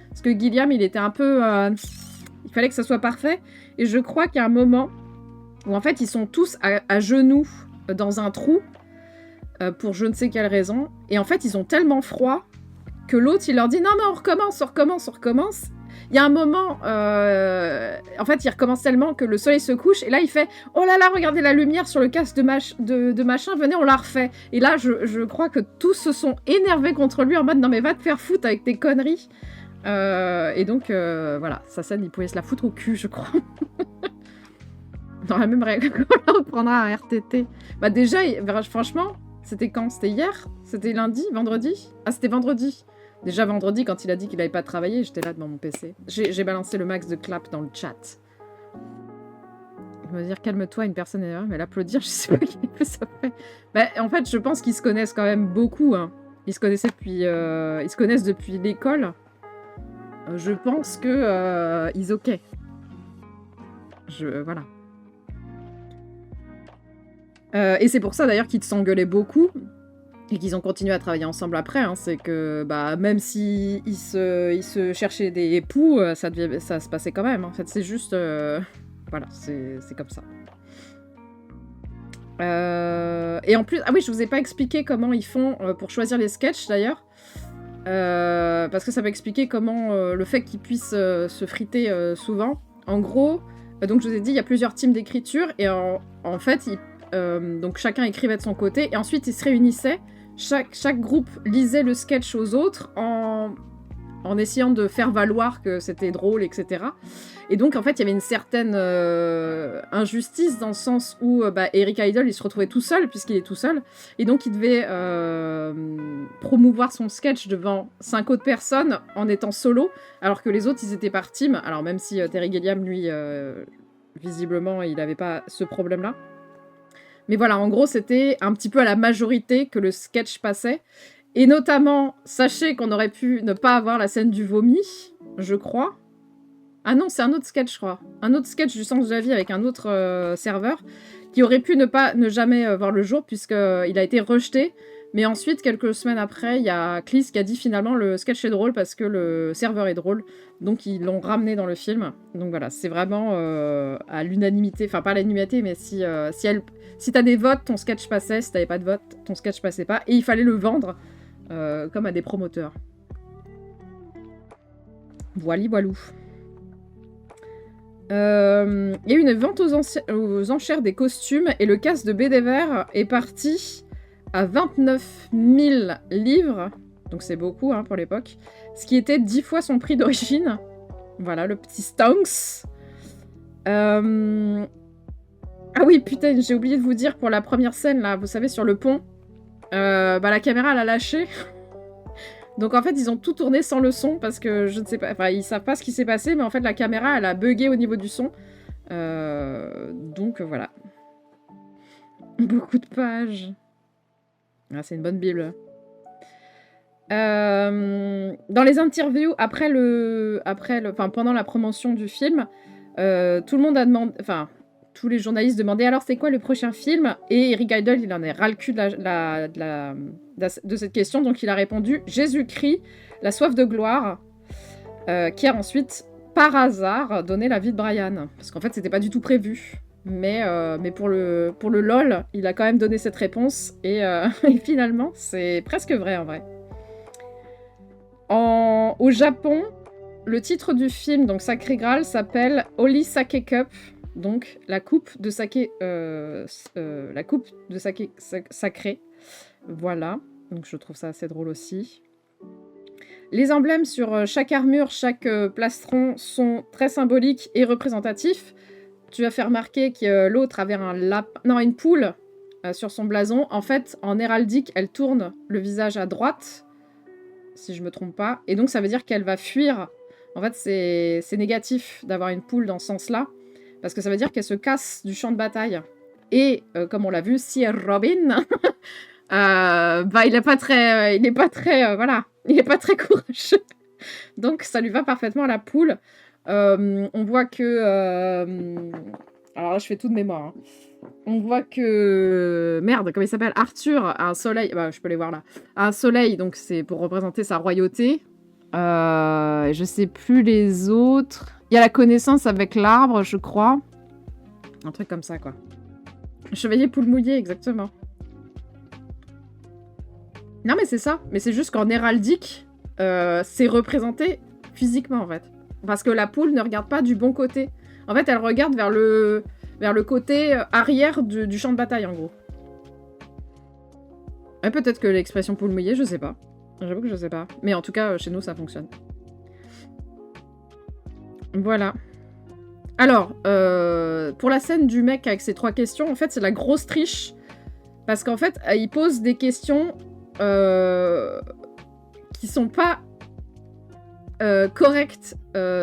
parce que Gilliam, il était un peu... il fallait que ça soit parfait, et je crois qu'il y a un moment où, en fait, ils sont tous à genoux dans un trou, pour je ne sais quelle raison, et en fait, ils ont tellement froid que l'autre, il leur dit « Non, mais on recommence !» Il y a un moment, en fait, il recommence tellement que le soleil se couche, et là, il fait « Oh là là, regardez la lumière sur le casque de machin, venez, on la refait !» Et là, je crois que tous se sont énervés contre lui en mode « Non mais va te faire foutre avec tes conneries !» Et donc, voilà, sa scène, il pouvait se la foutre au cul, je crois. Dans la même règle qu'on la reprendra à RTT. Bah déjà, franchement, c'était quand? C'était hier? C'était lundi? Vendredi? Ah, c'était vendredi. Déjà vendredi, quand il a dit qu'il n'avait pas travaillé, j'étais là devant mon PC. J'ai balancé le max de clap dans le chat. Il va dire, calme-toi, une personne est là, mais l'applaudir, je sais pas qui ça fait. Bah, en fait, je pense qu'ils se connaissent quand même beaucoup. Hein. Ils se connaissent depuis l'école. Je pense que ils ok. Voilà. Et c'est pour ça d'ailleurs qu'ils s'engueulaient beaucoup. Et qu'ils ont continué à travailler ensemble après, hein, c'est que bah, même s'ils se cherchaient des époux, ça se passait quand même. En fait, c'est juste... voilà, c'est comme ça. Et en plus... Ah oui, je vous ai pas expliqué comment ils font pour choisir les sketchs, d'ailleurs. Parce que ça va expliquer comment le fait qu'ils puissent se friter souvent. En gros, donc je vous ai dit, il y a plusieurs teams d'écriture, et en fait, donc chacun écrivait de son côté, et ensuite ils se réunissaient. Chaque groupe lisait le sketch aux autres en essayant de faire valoir que c'était drôle, etc. Et donc, en fait, il y avait une certaine injustice dans le sens où Eric Idle, il se retrouvait tout seul, puisqu'il est tout seul. Et donc, il devait promouvoir son sketch devant 5 autres personnes en étant solo, alors que les autres, ils étaient par team. Alors, même si Terry Gilliam, lui, visiblement, il n'avait pas ce problème-là. Mais voilà, en gros, c'était un petit peu à la majorité que le sketch passait. Et notamment, sachez qu'on aurait pu ne pas avoir la scène du vomi, je crois. Ah non, c'est un autre sketch, je crois. Un autre sketch du sens de la vie avec un autre serveur qui aurait pu ne jamais voir le jour puisqu'il a été rejeté. Mais ensuite, quelques semaines après, il y a Cleese qui a dit finalement le sketch est drôle parce que le serveur est drôle. Donc ils l'ont ramené dans le film. Donc voilà, c'est vraiment à l'unanimité. Enfin, pas à l'unanimité, mais si t'as des votes, ton sketch passait. Si t'avais pas de vote, ton sketch passait pas. Et il fallait le vendre comme à des promoteurs. Voilou. Il y a eu une vente aux enchères des costumes et le cast de Bédéver est parti à 29 000 livres, donc c'est beaucoup hein, pour l'époque, ce qui était 10 fois son prix d'origine. Voilà, le petit Stonks. Ah oui, putain, j'ai oublié de vous dire pour la première scène, là, vous savez, sur le pont, la caméra, elle a lâché. Donc en fait, ils ont tout tourné sans le son, parce que je ne sais pas, enfin, ils savent pas ce qui s'est passé, mais en fait, la caméra, elle a bugué au niveau du son. Donc voilà. Beaucoup de pages. Ah, c'est une bonne bible. Dans les interviews, pendant la promotion du film, tout le monde a demandé... Enfin, tous les journalistes demandaient « Alors, c'est quoi le prochain film ?» Et Eric Idle, il en est ras le cul de cette question, donc il a répondu « Jésus-Christ, la soif de gloire », qui a ensuite, par hasard, donné la vie de Brian. Parce qu'en fait, c'était pas du tout prévu. Mais pour le LOL, il a quand même donné cette réponse. Et finalement, c'est presque vrai, en vrai. Au Japon, le titre du film, donc Sacré Graal, s'appelle Holy Sake Cup. Donc, la coupe de saké sacré. Voilà. Donc, je trouve ça assez drôle aussi. Les emblèmes sur chaque armure, chaque plastron sont très symboliques et représentatifs. Tu vas faire remarquer que l'autre avait une poule sur son blason. En fait, en héraldique, elle tourne le visage à droite. si je me trompe pas. Et donc, ça veut dire qu'elle va fuir. En fait, c'est négatif d'avoir une poule dans ce sens-là, parce que ça veut dire qu'elle se casse du champ de bataille. Et, comme on l'a vu, si Robin, bah, il n'est pas très, voilà, il n'est pas très courageux. Donc, ça lui va parfaitement à la poule. On voit que... alors là, je fais tout de mémoire. Hein. On voit que... Merde, comment il s'appelle? Arthur a un soleil... Bah, je peux les voir là. A un soleil, donc c'est pour représenter sa royauté. Je sais plus les autres. Il y a la connaissance avec l'arbre, je crois. Un truc comme ça, quoi. Chevalier poule mouillée, exactement. Non, mais c'est ça. Mais c'est juste qu'en héraldique, c'est représenté physiquement, en fait. Parce que la poule ne regarde pas du bon côté. En fait, elle regarde vers le côté arrière du champ de bataille, en gros. Et peut-être que l'expression poule mouillée, je sais pas. J'avoue que je sais pas. Mais en tout cas, chez nous, ça fonctionne. Voilà. Alors, pour la scène du mec avec ses 3 questions, en fait, c'est la grosse triche. Parce qu'en fait, il pose des questions qui sont pas correctes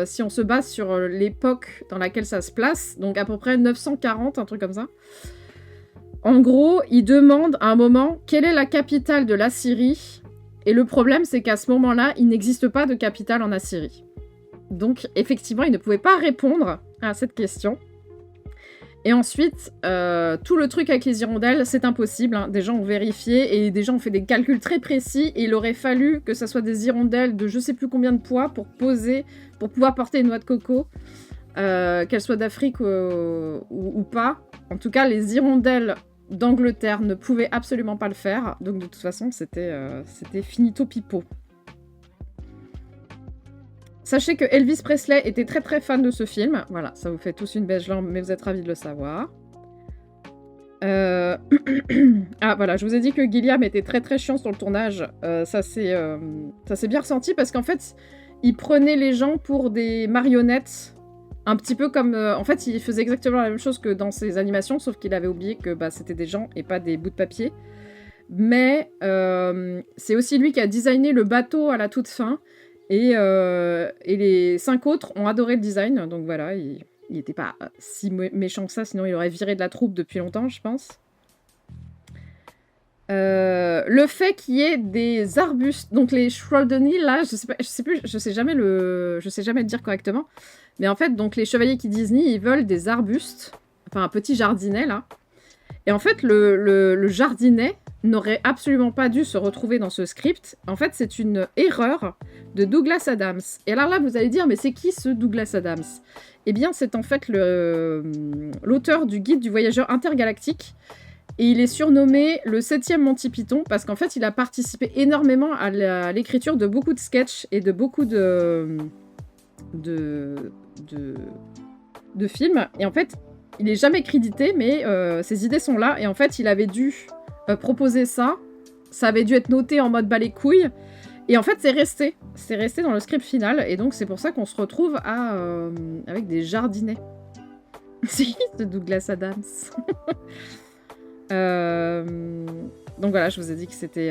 si on se base sur l'époque dans laquelle ça se place. Donc à peu près 940, un truc comme ça. En gros, il demande à un moment quelle est la capitale de l'Assyrie. Et le problème, c'est qu'à ce moment-là, il n'existe pas de capitale en Assyrie. Donc, effectivement, il ne pouvait pas répondre à cette question. Et ensuite, tout le truc avec les hirondelles, c'est impossible. Hein. Des gens ont vérifié et des gens ont fait des calculs très précis. Et il aurait fallu que ça soit des hirondelles de je sais plus combien de poids pour pouvoir porter une noix de coco, qu'elles soient d'Afrique ou pas. En tout cas, les hirondelles d'Angleterre ne pouvaient absolument pas le faire. Donc de toute façon, c'était finito pipo. Sachez que Elvis Presley était très très fan de ce film. Voilà, ça vous fait tous une belle jambe, mais vous êtes ravis de le savoir. Ah voilà, je vous ai dit que Gilliam était très très chiant sur le tournage. Ça s'est bien ressenti parce qu'en fait, il prenait les gens pour des marionnettes. Un petit peu comme... en fait, il faisait exactement la même chose que dans ses animations, sauf qu'il avait oublié que bah, c'était des gens et pas des bouts de papier. Mais c'est aussi lui qui a designé le bateau à la toute fin. Et les 5 autres ont adoré le design. Donc voilà, il n'était pas si méchant que ça, sinon il aurait viré de la troupe depuis longtemps, je pense. Le fait qu'il y ait des arbustes, donc les Shrodeni, là, je sais jamais le dire correctement. Mais en fait, donc les chevaliers qui Disney, ils veulent des arbustes, enfin un petit jardinet là. Et en fait, le jardinet n'aurait absolument pas dû se retrouver dans ce script. En fait, c'est une erreur de Douglas Adams. Et alors là, vous allez dire, mais c'est qui ce Douglas Adams? Eh bien, c'est en fait l'auteur du Guide du voyageur intergalactique. Et il est surnommé le 7e Monty Python parce qu'en fait, il a participé énormément à l'écriture de beaucoup de sketchs et de beaucoup de films. Et en fait, il n'est jamais crédité, mais ses idées sont là. Et en fait, il avait dû proposer ça. Ça avait dû être noté en mode bas les couilles. Et en fait, c'est resté. C'est resté dans le script final. Et donc, c'est pour ça qu'on se retrouve avec des jardinets. C'est qui ce Douglas Adams? Donc voilà, je vous ai dit que c'était...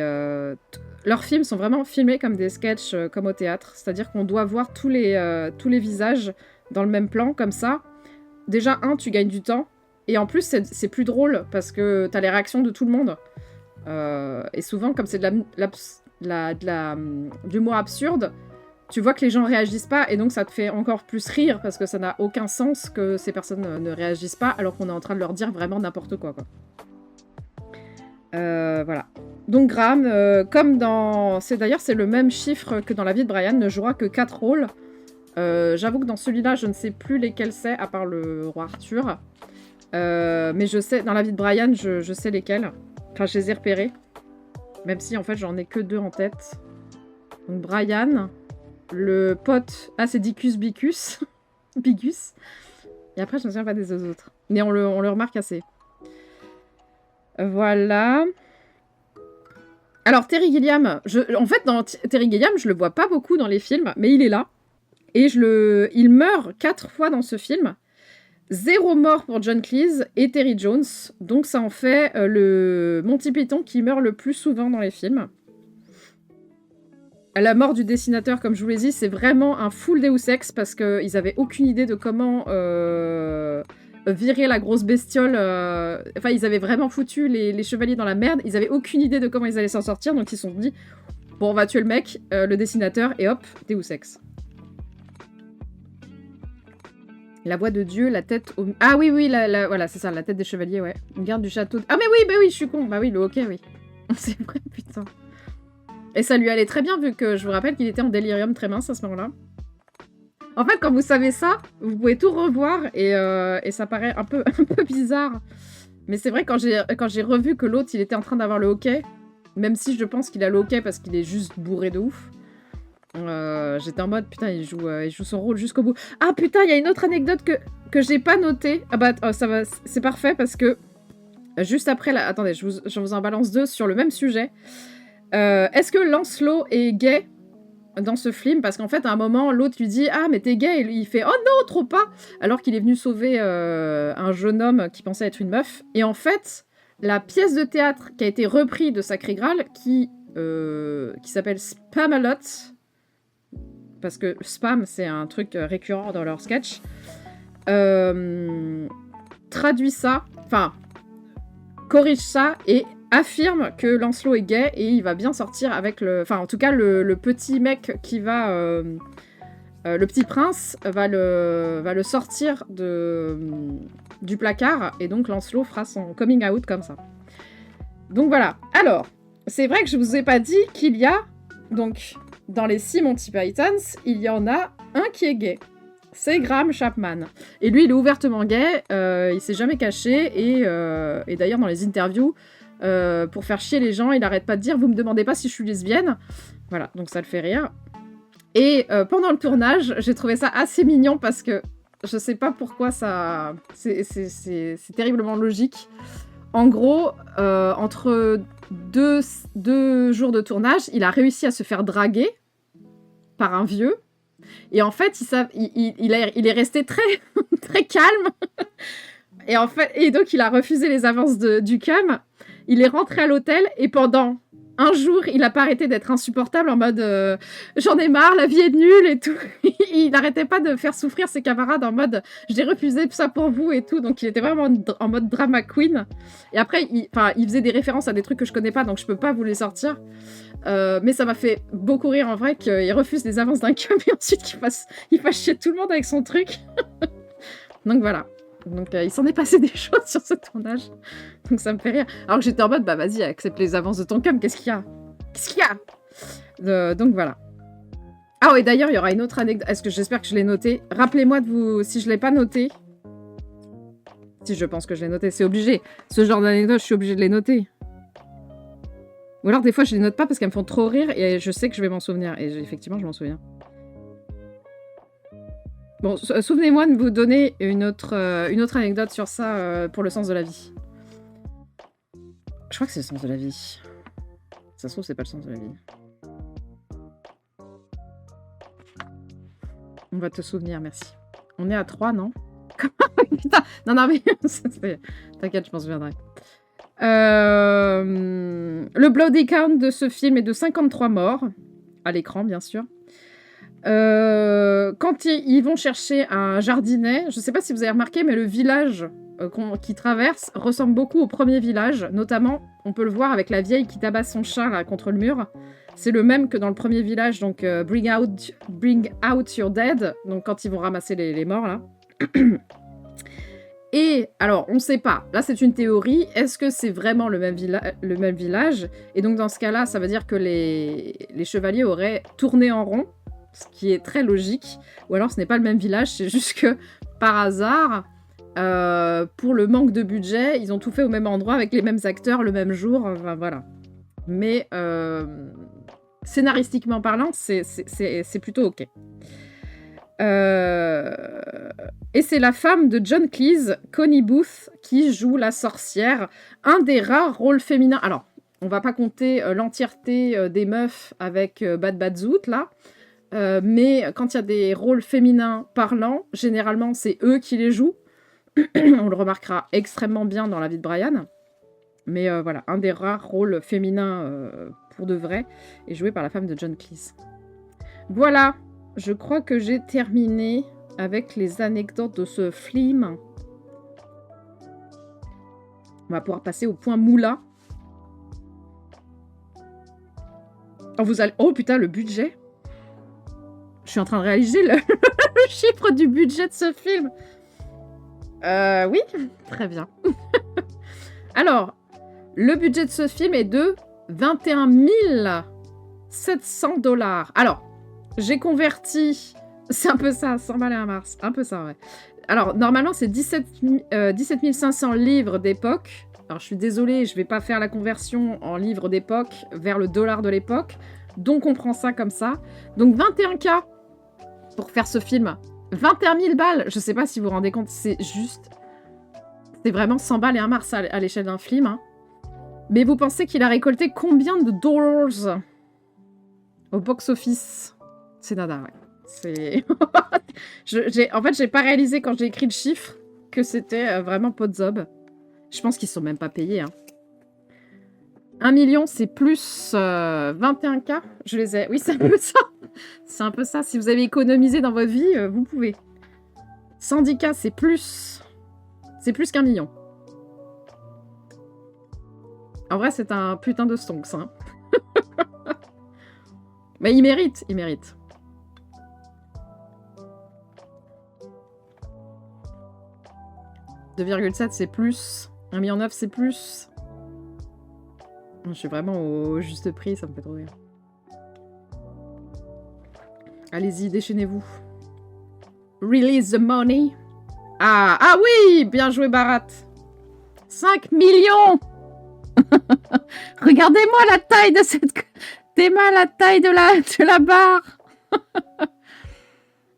Leurs films sont vraiment filmés comme des sketchs, comme au théâtre. C'est-à-dire qu'on doit voir tous les visages dans le même plan, comme ça. Déjà, tu gagnes du temps. Et en plus, c'est plus drôle, parce que t'as les réactions de tout le monde. Et souvent, comme c'est de l'humour absurde, tu vois que les gens réagissent pas, et donc ça te fait encore plus rire, parce que ça n'a aucun sens que ces personnes ne réagissent pas, alors qu'on est en train de leur dire vraiment n'importe quoi. Voilà. Donc Graham, comme dans... D'ailleurs, c'est le même chiffre que dans La vie de Brian, ne jouera que 4 rôles. J'avoue que dans celui-là, je ne sais plus lesquels c'est, à part le roi Arthur. Mais je sais, dans La vie de Brian, je sais lesquels. Enfin, je les ai repérés. Même si, en fait, j'en ai que 2 en tête. Donc Brian, le pote... Ah, c'est Dicus Bicus. Bigus. Et après, je ne me souviens pas des autres. Mais on le remarque assez. Voilà. Alors, Terry Gilliam, en fait, dans Terry Gilliam, je le vois pas beaucoup dans les films, mais il est là. Et il meurt 4 fois dans ce film. 0 mort pour John Cleese et Terry Jones. Donc, ça en fait le Monty Python qui meurt le plus souvent dans les films. la mort du dessinateur, comme je vous l'ai dit, c'est vraiment un full Deus Ex parce qu'ils avaient aucune idée de comment virer la grosse bestiole. Enfin, ils avaient vraiment foutu les chevaliers dans la merde. Ils avaient aucune idée de comment ils allaient s'en sortir, donc ils se sont dit bon, on va tuer le mec, le dessinateur, et hop, Deus Ex. La voix de Dieu, la tête au... Ah oui, voilà, c'est ça, la tête des chevaliers, ouais. Une garde du château... Ah mais oui, je suis con. Bah oui, le hockey, oui. C'est vrai, putain. Et ça lui allait très bien, vu que je vous rappelle qu'il était en délirium très mince à ce moment-là. En fait, quand vous savez ça, vous pouvez tout revoir, et ça paraît un peu bizarre. Mais c'est vrai, quand j'ai revu que l'autre, il était en train d'avoir le hockey, même si je pense qu'il a le hockey parce qu'il est juste bourré de ouf, j'étais en mode, putain, il joue son rôle jusqu'au bout. Ah putain, il y a une autre anecdote que j'ai pas notée. Ah bah, ça va, c'est parfait parce que juste après, là, attendez, je vous en balance deux sur le même sujet. Est-ce que Lancelot est gay dans ce film? Parce qu'en fait, à un moment, l'autre lui dit « Ah, mais t'es gay !» Et lui, il fait « Oh non, trop pas !» Alors qu'il est venu sauver un jeune homme qui pensait être une meuf. Et en fait, la pièce de théâtre qui a été reprise de Sacré Graal, qui s'appelle Spamalot, parce que spam, c'est un truc récurrent dans leur sketch, traduit ça, enfin, corrige ça et affirme que Lancelot est gay et il va bien sortir avec le... Enfin, en tout cas, le petit mec qui va... le petit prince va le sortir du placard et donc Lancelot fera son coming out comme ça. Donc voilà. Alors, c'est vrai que je vous ai pas dit qu'il y a... Donc, dans les 6 Monty Pythons, il y en a un qui est gay. C'est Graham Chapman. Et lui, il est ouvertement gay, il s'est jamais caché, et d'ailleurs, dans les interviews, pour faire chier les gens, il arrête pas de dire « Vous me demandez pas si je suis lesbienne ». Voilà, donc ça le fait rire. Et pendant le tournage, j'ai trouvé ça assez mignon parce que je sais pas pourquoi ça... C'est terriblement logique. En gros, entre deux jours de tournage, il a réussi à se faire draguer par un vieux. Et en fait, il est resté très, très calme. Et donc, il a refusé les avances du cum. Il est rentré à l'hôtel et pendant un jour, il n'a pas arrêté d'être insupportable en mode j'en ai marre, la vie est nulle et tout. Il n'arrêtait pas de faire souffrir ses camarades en mode j'ai refusé ça pour vous et tout. Donc, il était vraiment en mode drama queen. Et après, il faisait des références à des trucs que je connais pas, donc je peux pas vous les sortir. Mais ça m'a fait beaucoup rire en vrai qu'il refuse les avances d'un cum et ensuite qu'il fasse chier tout le monde avec son truc. Donc voilà. Donc il s'en est passé des choses sur ce tournage. Donc ça me fait rire. Alors que j'étais en mode, bah vas-y, accepte les avances de ton cum, qu'est-ce qu'il y a donc voilà. Ah oui, d'ailleurs, il y aura une autre anecdote. Est-ce que j'espère que je l'ai noté. Rappelez-moi de vous, si je l'ai pas noté. Si je pense que je l'ai noté, c'est obligé. Ce genre d'anecdote, je suis obligée de les noter. Ou alors des fois, je les note pas parce qu'elles me font trop rire et je sais que je vais m'en souvenir. Et effectivement, je m'en souviens. Bon, souvenez-moi de vous donner une autre anecdote sur ça pour le sens de la vie. Je crois que c'est le sens de la vie. Ça se trouve, c'est pas le sens de la vie. On va te souvenir, merci. On est à 3, non? Putain, non, mais... T'inquiète, je m'en souviendrai. Le Bloody Count de ce film est de 53 morts. À l'écran, bien sûr. Quand ils vont chercher un jardinet, je sais pas si vous avez remarqué, mais le village qu'ils traversent ressemble beaucoup au premier village. Notamment, on peut le voir avec la vieille qui tabasse son chat là, contre le mur. C'est le même que dans le premier village, donc Bring out your dead. Donc quand ils vont ramasser les morts là. Et alors, on sait pas. Là, c'est une théorie. Est-ce que c'est vraiment le même village? Et donc dans ce cas-là, ça veut dire que les chevaliers auraient tourné en rond. Ce qui est très logique, ou alors ce n'est pas le même village, c'est juste que par hasard, pour le manque de budget, ils ont tout fait au même endroit avec les mêmes acteurs le même jour, enfin, voilà. Mais scénaristiquement parlant, c'est plutôt ok. Et c'est la femme de John Cleese, Connie Booth, qui joue la sorcière, un des rares rôles féminins. Alors, on va pas compter l'entièreté des meufs avec Bad Bad Zoot, là. Mais quand il y a des rôles féminins parlants, généralement, c'est eux qui les jouent. On le remarquera extrêmement bien dans La vie de Brian. Mais voilà, un des rares rôles féminins pour de vrai est joué par la femme de John Cleese. Voilà, je crois que j'ai terminé avec les anecdotes de ce film. On va pouvoir passer au point moula. Oh putain, le budget. Je suis en train de réaliser le chiffre du budget de ce film. Oui, très bien. Alors, le budget de ce film est de 21 700 $. Alors, j'ai converti... C'est un peu ça, 100 balles et un mars. Un peu ça, ouais. Alors, normalement, c'est 17 500 livres d'époque. Alors, je suis désolée, je vais pas faire la conversion en livres d'époque vers le dollar de l'époque. Donc, on prend ça comme ça. Donc, 21K pour faire ce film. 21 000 balles. Je sais pas si vous vous rendez compte, c'est juste... C'est vraiment 100 balles et un mars à l'échelle d'un film. Hein. Mais vous pensez qu'il a récolté combien de dollars au box-office? C'est nada, ouais. C'est... En fait, j'ai pas réalisé quand j'ai écrit le chiffre que c'était vraiment pot de zob. Je pense qu'ils sont même pas payés. Hein. 1 million, c'est plus 21K. Je les ai... Oui, c'est un peu ça. C'est un peu ça. Si vous avez économisé dans votre vie, vous pouvez. 110K, c'est plus... C'est plus qu'1 million. En vrai, c'est un putain de stonks. Hein. Mais il mérite, il mérite. « 2,7 c'est plus. 1,9 million c'est plus. Je suis vraiment au juste prix, ça me fait trop rire. Allez-y, déchaînez-vous. Release the money. Ah oui, bien joué Barat. 5 millions. Regardez-moi la taille de cette... Théma, la taille de la barre.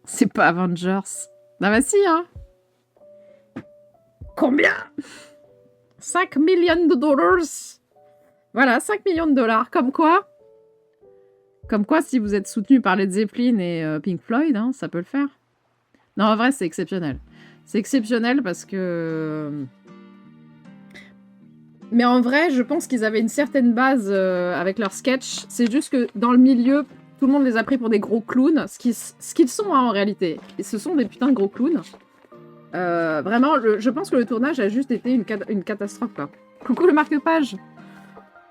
C'est pas Avengers. Ah bah si, hein. Combien? 5 millions de dollars. Voilà, 5 millions de dollars. Comme quoi, si vous êtes soutenu par Led Zeppelin et Pink Floyd, hein, ça peut le faire. Non, en vrai, c'est exceptionnel. C'est exceptionnel parce que... Mais en vrai, je pense qu'ils avaient une certaine base avec leurs sketchs. C'est juste que dans le milieu, tout le monde les a pris pour des gros clowns. Ce qu'ils sont hein, en réalité. Et ce sont des putains de gros clowns. Vraiment, je pense que le tournage a juste été une catastrophe. Quoi. Coucou le marque-page.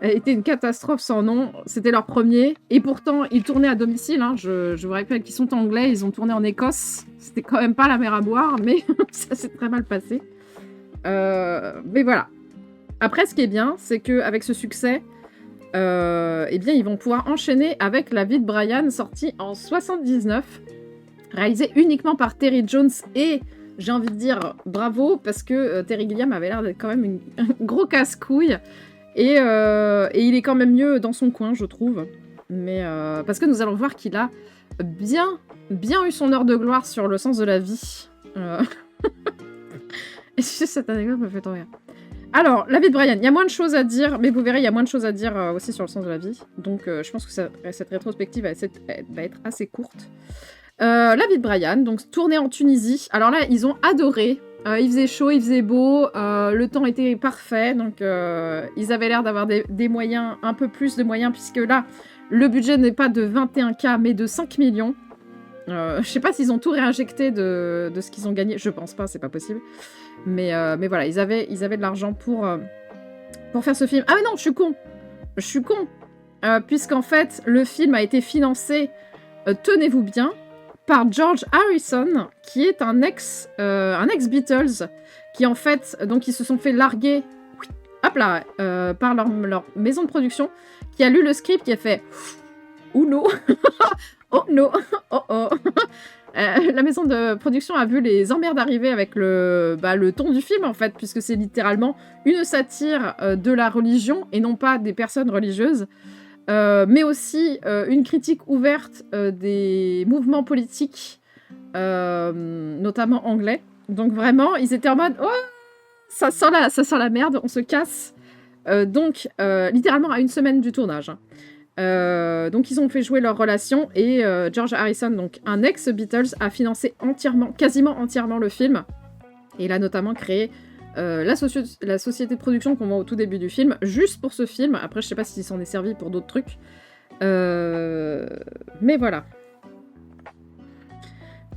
A été une catastrophe sans nom. C'était leur premier. Et pourtant, ils tournaient à domicile. Hein. Je vous rappelle qu'ils sont anglais. Ils ont tourné en Écosse. C'était quand même pas la mer à boire. Mais ça s'est très mal passé. Mais voilà. Après, ce qui est bien, c'est qu'avec ce succès, eh bien, ils vont pouvoir enchaîner avec La vie de Brian, sortie en 79, réalisée uniquement par Terry Jones et, j'ai envie de dire, bravo, parce que Terry Gilliam avait l'air d'être quand même un gros casse-couille, et il est quand même mieux dans son coin, je trouve. Mais parce que nous allons voir qu'il a bien eu son heure de gloire sur Le sens de la vie. Et cette anecdote me fait trop rire. Alors, La vie de Brian, il y a moins de choses à dire, mais vous verrez, il y a moins de choses à dire aussi sur Le sens de la vie. Donc, je pense que cette rétrospective va être assez courte. La vie de Brian, donc tournée en Tunisie. Alors là, ils ont adoré. Il faisait chaud, il faisait beau, le temps était parfait. Donc, ils avaient l'air d'avoir des moyens, un peu plus de moyens, puisque là, le budget n'est pas de 21K, mais de 5 millions. Je sais pas s'ils ont tout réinjecté de ce qu'ils ont gagné. Je pense pas, c'est pas possible. Mais voilà, ils avaient de l'argent pour faire ce film. Ah mais non, je suis con. Puisqu'en fait, le film a été financé, tenez-vous bien, par George Harrison, qui est un ex-Beatles, qui en fait, donc ils se sont fait larguer, hop là, par leur maison de production, qui a lu le script, qui a fait « Oh no !» Oh no, oh. La maison de production a vu les emmerdes arriver avec le ton du film, en fait, puisque c'est littéralement une satire de la religion, et non pas des personnes religieuses, mais aussi une critique ouverte des mouvements politiques, notamment anglais. Donc vraiment, ils étaient en mode « Oh, ça sent la merde, on se casse !» Donc, littéralement à une semaine du tournage. Donc ils ont fait jouer leur relation et George Harrison, donc un ex-Beatles, a financé quasiment entièrement le film. Et il a notamment créé la société de production qu'on voit au tout début du film, juste pour ce film. Après, je sais pas s'il s'en est servi pour d'autres trucs. Mais voilà.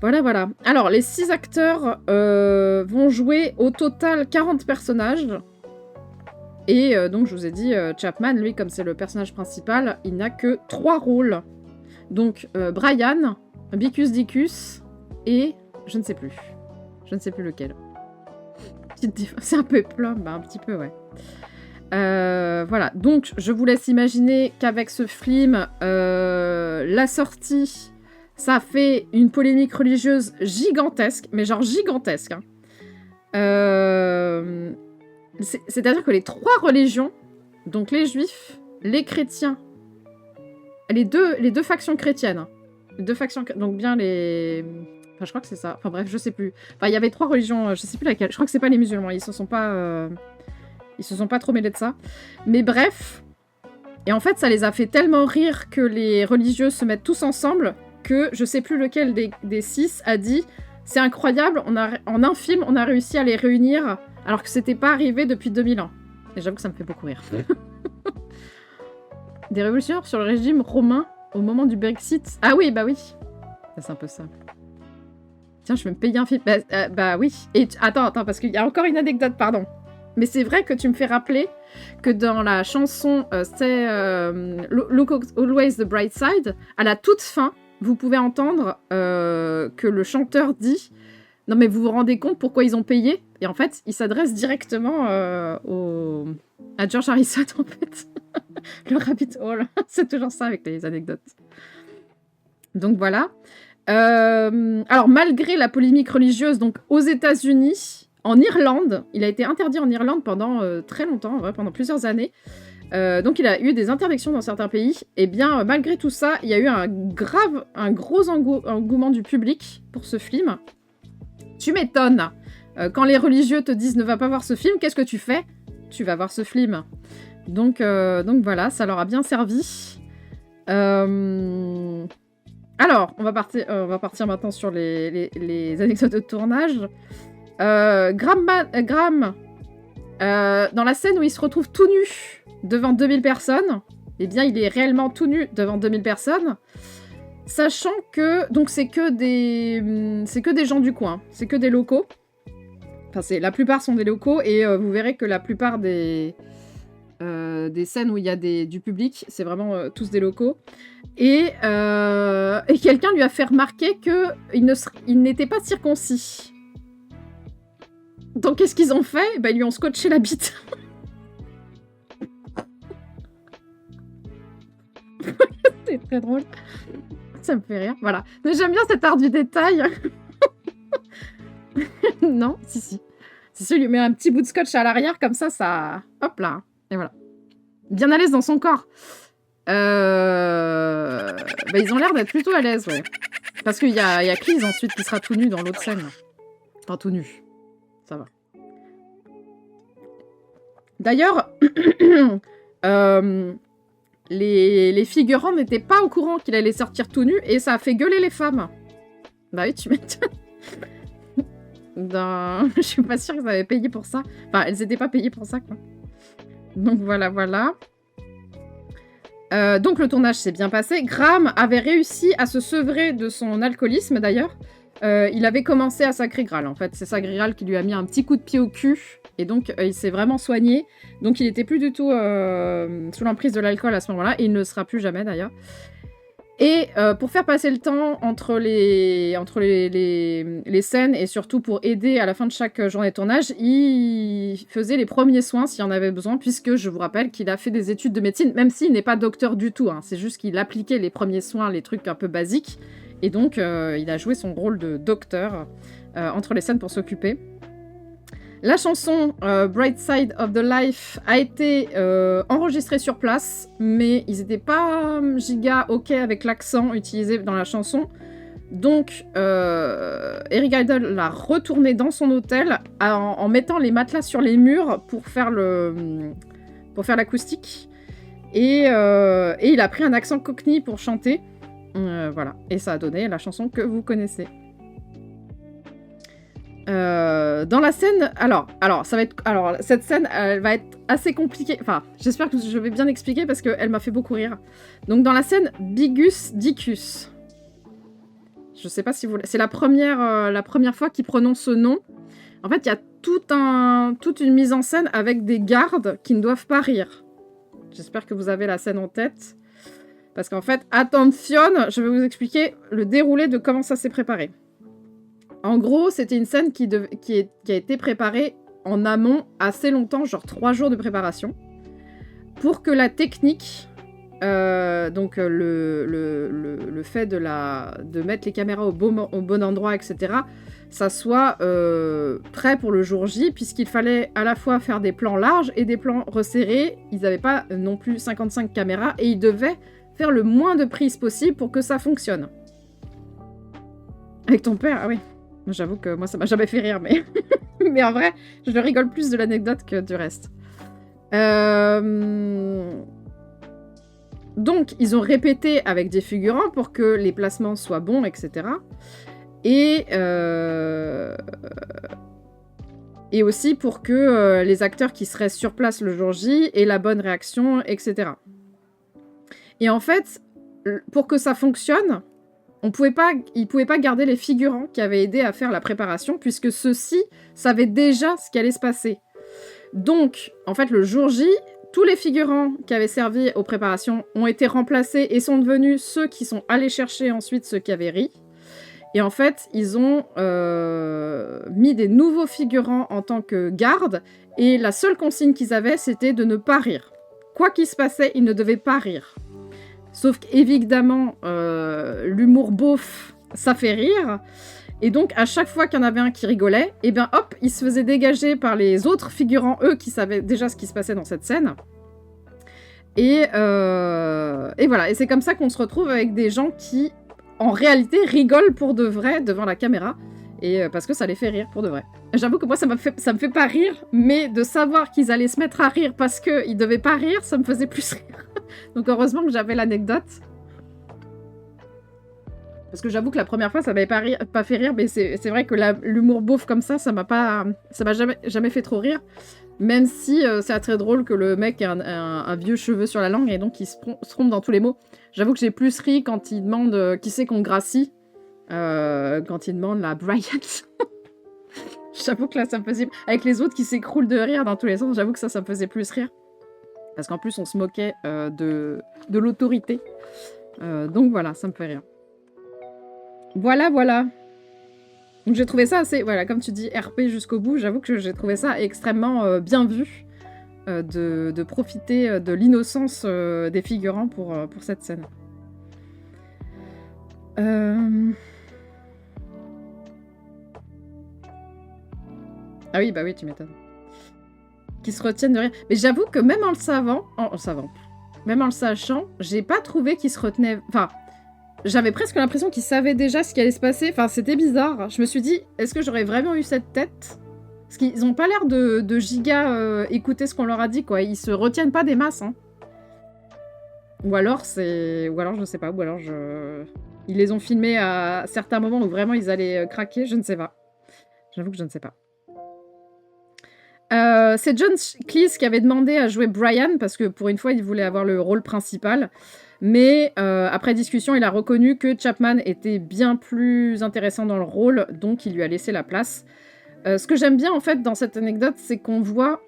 Voilà. Alors, les 6 acteurs vont jouer au total 40 personnages. Et donc, je vous ai dit, Chapman, lui, comme c'est le personnage principal, il n'a que 3 rôles. Donc, Brian, Bicus Dicus et... je ne sais plus. Je ne sais plus lequel. C'est un peu plein, bah un petit peu, ouais. Voilà, donc je vous laisse imaginer qu'avec ce film, la sortie, ça fait une polémique religieuse gigantesque, mais genre gigantesque. Hein. C'est-à-dire que les 3 religions, donc les juifs, les chrétiens, les deux factions chrétiennes, hein, les 2 factions, donc bien les... Enfin, je crois que c'est ça. Enfin bref, je sais plus. Enfin, il y avait 3 religions, je sais plus laquelle. Je crois que c'est pas les musulmans, ils se sont pas trop mêlés de ça. Mais bref. Et en fait, ça les a fait tellement rire que les religieux se mettent tous ensemble que je sais plus lequel des 6 a dit « C'est incroyable, en un film, on a réussi à les réunir alors que c'était pas arrivé depuis 2000 ans. » Et j'avoue que ça me fait beaucoup rire. Des révolutionnaires sur le régime romain au moment du Brexit. Ah oui, bah oui. C'est un peu ça. Tiens, je vais me payer un film. Bah oui. Et attends, parce qu'il y a encore une anecdote, pardon. Mais c'est vrai que tu me fais rappeler que dans la chanson Look Always the Bright Side, à la toute fin, vous pouvez entendre que le chanteur dit « Non mais vous vous rendez compte pourquoi ils ont payé ?» Et en fait, il s'adresse directement à George Harrison, en fait. Le Rabbit Hole. C'est toujours ça avec les anecdotes. Donc voilà. Alors, malgré la polémique religieuse, donc aux États-Unis, en Irlande, il a été interdit en Irlande pendant très longtemps, ouais, pendant plusieurs années. Donc, il a eu des interdictions dans certains pays. Et bien, malgré tout ça, il y a eu un gros engouement du public pour ce film. Tu m'étonnes. Quand les religieux te disent « Ne va pas voir ce film », qu'est-ce que tu fais ? Tu vas voir ce film. Donc voilà, ça leur a bien servi. Alors, on va partir maintenant sur les anecdotes de tournage. Graham, dans la scène où il se retrouve tout nu devant 2000 personnes, eh bien, il est réellement tout nu devant 2000 personnes, sachant que donc c'est que des gens du coin, c'est que des locaux. Enfin, la plupart sont des locaux, et vous verrez que la plupart des scènes où il y a du public, c'est vraiment tous des locaux. Et quelqu'un lui a fait remarquer qu'il n'était pas circoncis. Donc qu'est-ce qu'ils ont fait ? Ils lui ont scotché la bite. C'est très drôle. Ça me fait rire, voilà. Mais j'aime bien cet art du détail. Non, si. Si, il lui met un petit bout de scotch à l'arrière, comme ça... Hop là. Et voilà. Bien à l'aise dans son corps. Ils ont l'air d'être plutôt à l'aise, ouais. Parce qu'il y a Cleese ensuite qui sera tout nu dans l'autre scène. Enfin, tout nu. Ça va. D'ailleurs, les figurants n'étaient pas au courant qu'il allait sortir tout nu, et ça a fait gueuler les femmes. Bah oui, tu m'étonnes. Je suis pas sûre qu'elles avaient payé pour ça. Enfin, elles étaient pas payées pour ça, quoi. Donc voilà. Donc le tournage s'est bien passé. Graham avait réussi à se sevrer de son alcoolisme, d'ailleurs. Il avait commencé à sacrer Graal, en fait. C'est sacré Graal qui lui a mis un petit coup de pied au cul. Et donc, il s'est vraiment soigné. Donc, il était plus du tout sous l'emprise de l'alcool à ce moment-là. Et il ne le sera plus jamais, d'ailleurs. Et pour faire passer le temps entre les scènes, et surtout pour aider à la fin de chaque journée de tournage, il faisait les premiers soins s'il y en avait besoin, puisque je vous rappelle qu'il a fait des études de médecine, même s'il n'est pas docteur du tout, hein, c'est juste qu'il appliquait les premiers soins, les trucs un peu basiques, et donc il a joué son rôle de docteur entre les scènes pour s'occuper. La chanson Bright Side of the Life a été enregistrée sur place, mais ils n'étaient pas giga OK avec l'accent utilisé dans la chanson. Donc, Eric Idle l'a retourné dans son hôtel en mettant les matelas sur les murs pour faire l'acoustique. Et il a pris un accent cockney pour chanter. Voilà. Et ça a donné la chanson que vous connaissez. Dans la scène, alors, cette scène, elle va être assez compliquée. Enfin, j'espère que je vais bien expliquer parce qu'elle m'a fait beaucoup rire. Donc, dans la scène Bigus Dicus, je sais pas si vous, c'est la première fois qu'il prononce ce nom. En fait, il y a toute une mise en scène avec des gardes qui ne doivent pas rire. J'espère que vous avez la scène en tête. Parce qu'en fait, attention, je vais vous expliquer le déroulé de comment ça s'est préparé. En gros, c'était une scène qui a été préparée en amont assez longtemps, genre 3 jours de préparation, pour que la technique, donc le fait de mettre les caméras au bon endroit, etc., ça soit prêt pour le jour J, puisqu'il fallait à la fois faire des plans larges et des plans resserrés. Ils n'avaient pas non plus 55 caméras, et ils devaient faire le moins de prises possible pour que ça fonctionne. Avec ton père, ah oui. J'avoue que moi, ça m'a jamais fait rire, mais... mais en vrai, je rigole plus de l'anecdote que du reste. Donc, ils ont répété avec des figurants pour que les placements soient bons, etc. Et aussi pour que les acteurs qui seraient sur place le jour J aient la bonne réaction, etc. Et en fait, pour que ça fonctionne... ils ne pouvaient pas garder les figurants qui avaient aidé à faire la préparation, puisque ceux-ci savaient déjà ce qui allait se passer. Donc, en fait, le jour J, tous les figurants qui avaient servi aux préparations ont été remplacés et sont devenus ceux qui sont allés chercher ensuite ceux qui avaient ri. Et en fait, ils ont mis des nouveaux figurants en tant que gardes, et la seule consigne qu'ils avaient, c'était de ne pas rire. Quoi qu'il se passait, ils ne devaient pas rire. Sauf qu'évidemment, l'humour beauf, ça fait rire. Et donc, à chaque fois qu'il y en avait un qui rigolait, et bien hop, il se faisait dégager par les autres figurants, eux, qui savaient déjà ce qui se passait dans cette scène. Et voilà. Et c'est comme ça qu'on se retrouve avec des gens qui, en réalité, rigolent pour de vrai devant la caméra. Et parce que ça les fait rire pour de vrai. J'avoue que moi, ça me fait pas rire, mais de savoir qu'ils allaient se mettre à rire parce qu'ils devaient pas rire, ça me faisait plus rire. Donc heureusement que j'avais l'anecdote. Parce que j'avoue que la première fois, ça m'avait pas fait rire, mais c'est vrai que l'humour beauf comme ça m'a jamais fait trop rire. Même si c'est très drôle que le mec ait un vieux cheveu sur la langue et donc il se trompe dans tous les mots. J'avoue que j'ai plus ri quand il demande qui c'est qu'on gracie. Quand il demande la Brian. J'avoue que là, ça me faisait... Avec les autres qui s'écroulent de rire dans tous les sens, j'avoue que ça me faisait plus rire. Parce qu'en plus, on se moquait de l'autorité. Donc voilà, ça me fait rire. Voilà. Donc j'ai trouvé ça assez... Voilà, comme tu dis, RP jusqu'au bout, j'avoue que j'ai trouvé ça extrêmement bien vu de profiter de l'innocence des figurants pour cette scène. Ah oui, bah oui, tu m'étonnes. Qui se retiennent de rien. Mais j'avoue que même en le sachant, j'ai pas trouvé qu'ils se retenaient... Enfin, j'avais presque l'impression qu'ils savaient déjà ce qui allait se passer. Enfin, c'était bizarre. Je me suis dit, est-ce que j'aurais vraiment eu cette tête? Parce qu'ils ont pas l'air de giga écouter ce qu'on leur a dit, quoi. Ils se retiennent pas des masses, hein. Ou alors, je sais pas. Ou alors, ils les ont filmés à certains moments où vraiment ils allaient craquer. Je ne sais pas. J'avoue que je ne sais pas. C'est John Cleese qui avait demandé à jouer Brian parce que pour une fois il voulait avoir le rôle principal, mais après discussion il a reconnu que Chapman était bien plus intéressant dans le rôle, donc il lui a laissé la place. Ce que j'aime bien en fait dans cette anecdote, c'est qu'on voit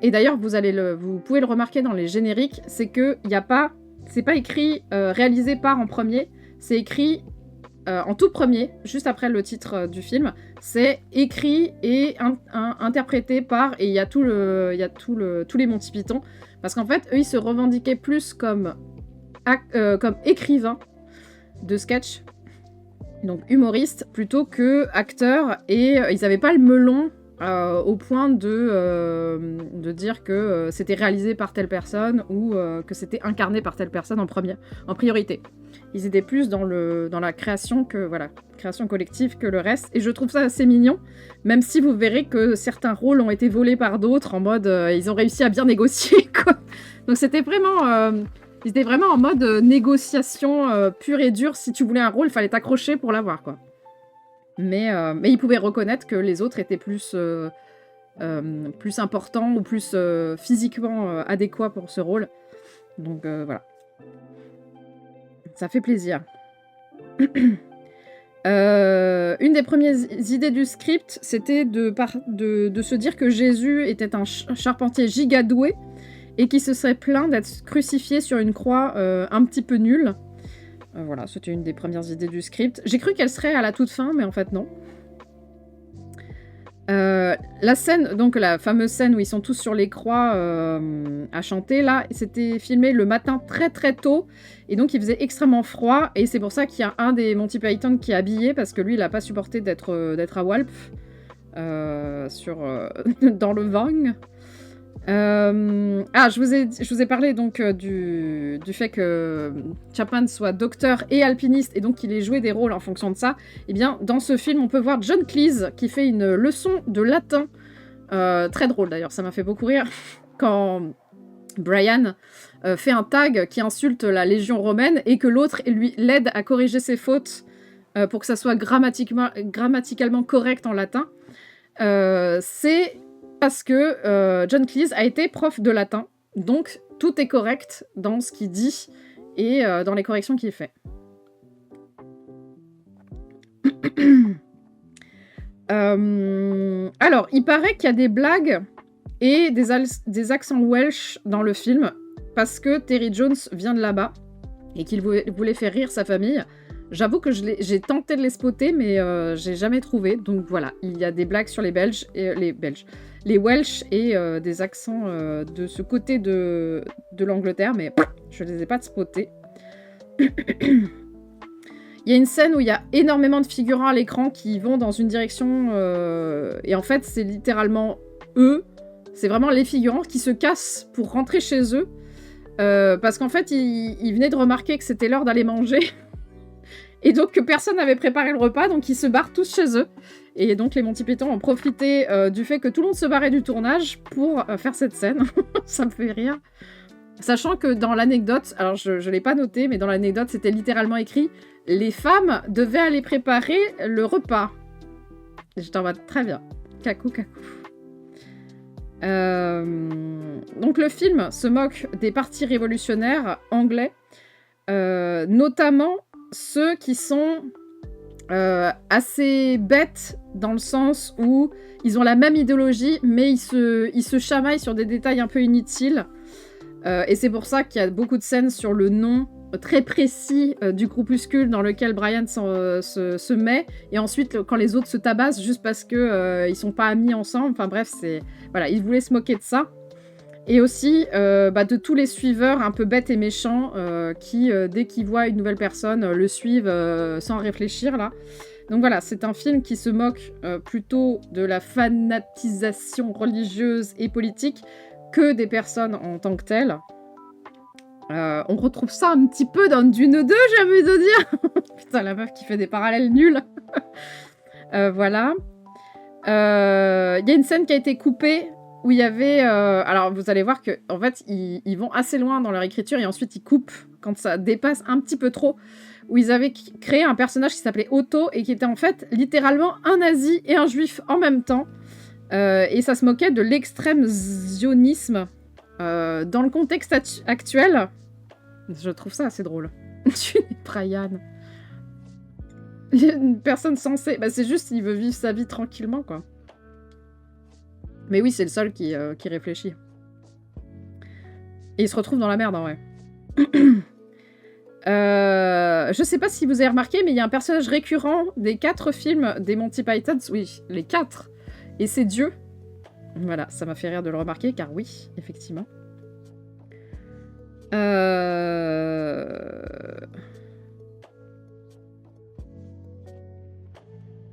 et d'ailleurs vous pouvez le remarquer dans les génériques, c'est que c'est pas écrit réalisé par en premier, c'est écrit en tout premier, juste après le titre du film, c'est écrit et interprété par, et il y a tous les Monty Python, parce qu'en fait, eux, ils se revendiquaient plus comme écrivains de sketch, donc humoristes, plutôt que acteurs, et ils n'avaient pas le melon au point de dire que c'était réalisé par telle personne ou que c'était incarné par telle personne en priorité. Ils étaient plus dans la création création collective que le reste. Et je trouve ça assez mignon, même si vous verrez que certains rôles ont été volés par d'autres en mode ils ont réussi à bien négocier, quoi. Donc c'était vraiment... ils étaient vraiment en mode négociation pure et dure. Si tu voulais un rôle, il fallait t'accrocher pour l'avoir, quoi. Mais il pouvait reconnaître que les autres étaient plus importants ou plus physiquement adéquats pour ce rôle. Donc voilà. Ça fait plaisir. Une des premières idées du script, c'était de se dire que Jésus était un charpentier giga doué et qui se serait plaint d'être crucifié sur une croix un petit peu nulle. Voilà, c'était une des premières idées du script. J'ai cru qu'elle serait à la toute fin, mais en fait non. La scène, donc la fameuse scène où ils sont tous sur les croix à chanter, là, c'était filmé le matin très très tôt, et donc il faisait extrêmement froid, et c'est pour ça qu'il y a un des Monty Python qui est habillé, parce que lui, il a pas supporté d'être à Walp, dans le Vang. Je vous ai parlé donc du fait que Chapman soit docteur et alpiniste et donc qu'il ait joué des rôles en fonction de ça. Et bien, dans ce film, on peut voir John Cleese qui fait une leçon de latin. Très drôle d'ailleurs, ça m'a fait beaucoup rire quand Brian fait un tag qui insulte la Légion romaine et que l'autre lui l'aide à corriger ses fautes pour que ça soit grammaticalement correct en latin. C'est parce que John Cleese a été prof de latin, donc tout est correct dans ce qu'il dit et dans les corrections qu'il fait. Alors, il paraît qu'il y a des blagues et des accents welsh dans le film, parce que Terry Jones vient de là-bas et qu'il voulait faire rire sa famille. J'avoue que j'ai tenté de les spotter, mais j'ai jamais trouvé. Donc voilà, il y a des blagues sur les Welsh et des accents de ce côté de l'Angleterre, mais je les ai pas spotés. Il y a une scène où il y a énormément de figurants à l'écran qui vont dans une direction, et en fait, c'est littéralement eux. C'est vraiment les figurants qui se cassent pour rentrer chez eux, parce qu'en fait, ils venaient de remarquer que c'était l'heure d'aller manger. Et donc que personne n'avait préparé le repas, donc ils se barrent tous chez eux. Et donc les Monty Python ont profité du fait que tout le monde se barrait du tournage pour faire cette scène. Ça me fait rire. Sachant que dans l'anecdote, alors je l'ai pas noté, mais dans l'anecdote c'était littéralement écrit « Les femmes devaient aller préparer le repas ». J'étais en mode « Très bien, cacou cacou ». Donc le film se moque des partis révolutionnaires anglais, notamment ceux qui sont assez bêtes dans le sens où ils ont la même idéologie, mais ils se chamaillent sur des détails un peu inutiles. Et c'est pour ça qu'il y a beaucoup de scènes sur le nom très précis du groupuscule dans lequel Brian se met, et ensuite quand les autres se tabassent juste parce que ils sont pas amis ensemble. Enfin bref, voilà, ils voulaient se moquer de ça. Et aussi de tous les suiveurs un peu bêtes et méchants qui, dès qu'ils voient une nouvelle personne, le suivent sans réfléchir, là. Donc voilà, c'est un film qui se moque plutôt de la fanatisation religieuse et politique que des personnes en tant que telles. On retrouve ça un petit peu dans Dune 2, j'ai envie de dire. Putain, la meuf qui fait des parallèles nuls. Voilà. Il y a une scène qui a été coupée où il y avait... alors, vous allez voir que en fait, ils vont assez loin dans leur écriture et ensuite ils coupent quand ça dépasse un petit peu trop. Où ils avaient créé un personnage qui s'appelait Otto et qui était en fait littéralement un nazi et un juif en même temps. Et ça se moquait de l'extrême zionisme. Dans le contexte actuel, je trouve ça assez drôle. Tu es Brian. Une personne censée... c'est juste, il veut vivre sa vie tranquillement, quoi. Mais oui, c'est le seul qui réfléchit. Et il se retrouve dans la merde, en vrai. Je sais pas si vous avez remarqué, mais il y a un personnage récurrent des 4 films des Monty Python. Oui, les 4. Et c'est Dieu. Voilà, ça m'a fait rire de le remarquer, car oui, effectivement.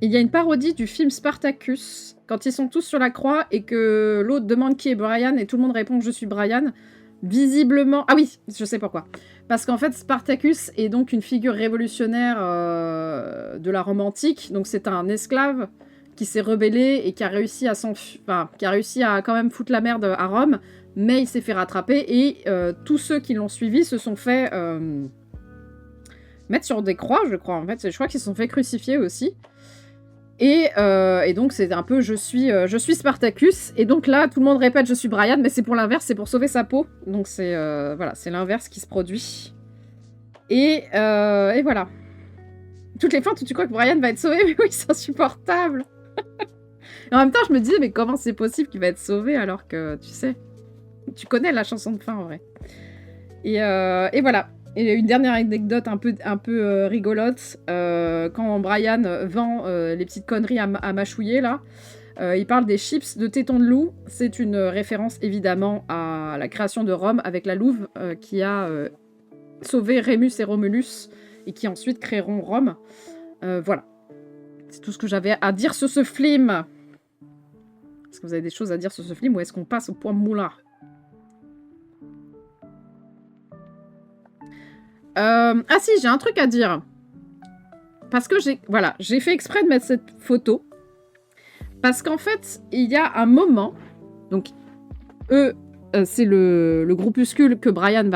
Il y a une parodie du film Spartacus, quand ils sont tous sur la croix et que l'autre demande qui est Brian et tout le monde répond « Je suis Brian ». Visiblement... Ah oui, je sais pourquoi. Parce qu'en fait, Spartacus est donc une figure révolutionnaire de la Rome antique. Donc c'est un esclave qui s'est rebellé et qui a réussi à quand même foutre la merde à Rome, mais il s'est fait rattraper et tous ceux qui l'ont suivi se sont fait mettre sur des croix, je crois. En fait, je crois qu'ils se sont fait crucifier aussi. Et donc, c'est un peu je suis Spartacus. Et donc là, tout le monde répète je suis Brian, mais c'est pour l'inverse, c'est pour sauver sa peau. Donc, c'est voilà, c'est l'inverse qui se produit. Et voilà. Toutes les fois, tu crois que Brian va être sauvé, mais oui, c'est insupportable. Et en même temps, je me disais, mais comment c'est possible qu'il va être sauvé alors que, tu sais, tu connais la chanson de fin en vrai. Et voilà. Et une dernière anecdote un peu rigolote. Quand Brian vend les petites conneries à mâchouiller, là, il parle des chips de tétons de loup. C'est une référence, évidemment, à la création de Rome avec la Louve qui a sauvé Rémus et Romulus et qui ensuite créeront Rome. Voilà. C'est tout ce que j'avais à dire sur ce film. Est-ce que vous avez des choses à dire sur ce film ou est-ce qu'on passe au point moulin? Ah si, j'ai un truc à dire. Parce que j'ai fait exprès de mettre cette photo. Parce qu'en fait, il y a un moment... Donc, c'est le groupuscule que Brian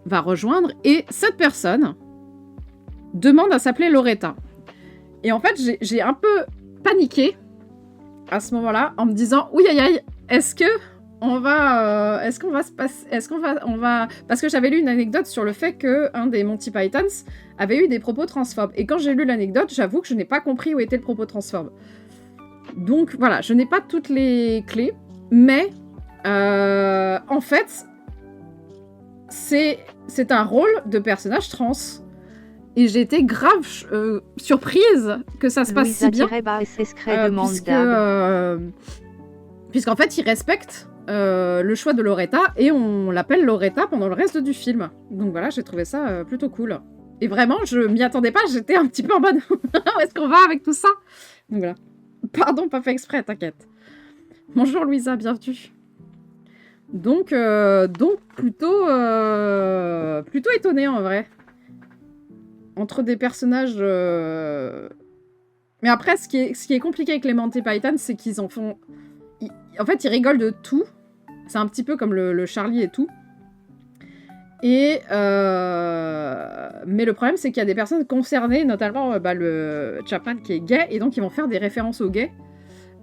va rejoindre. Et cette personne demande à s'appeler Loretta. Et en fait, j'ai un peu paniqué à ce moment-là en me disant « Oui, aïe, aïe, est-ce qu'on va parce que j'avais lu une anecdote sur le fait qu'un des Monty Pythons avait eu des propos transphobes. Et quand j'ai lu l'anecdote, j'avoue que je n'ai pas compris où était le propos transphobe. Donc voilà, je n'ai pas toutes les clés, mais en fait, c'est un rôle de personnage trans. Et j'ai été grave surprise que ça se passe si bien. Puisqu'en fait, il respecte le choix de Loretta et on l'appelle Loretta pendant le reste du film. Donc voilà, j'ai trouvé ça plutôt cool. Et vraiment, je m'y attendais pas, j'étais un petit peu en mode où est-ce qu'on va avec tout ça? Donc voilà. Pardon, pas fait exprès, t'inquiète. Bonjour Louisa, bienvenue. Donc plutôt étonnée en vrai. Entre des personnages... Mais après, ce qui est compliqué avec les Monty Python, c'est qu'ils en font... En fait, ils rigolent de tout. C'est un petit peu comme le Charlie et tout. Et mais le problème, c'est qu'il y a des personnes concernées, notamment le Chapman qui est gay, et donc ils vont faire des références aux gays,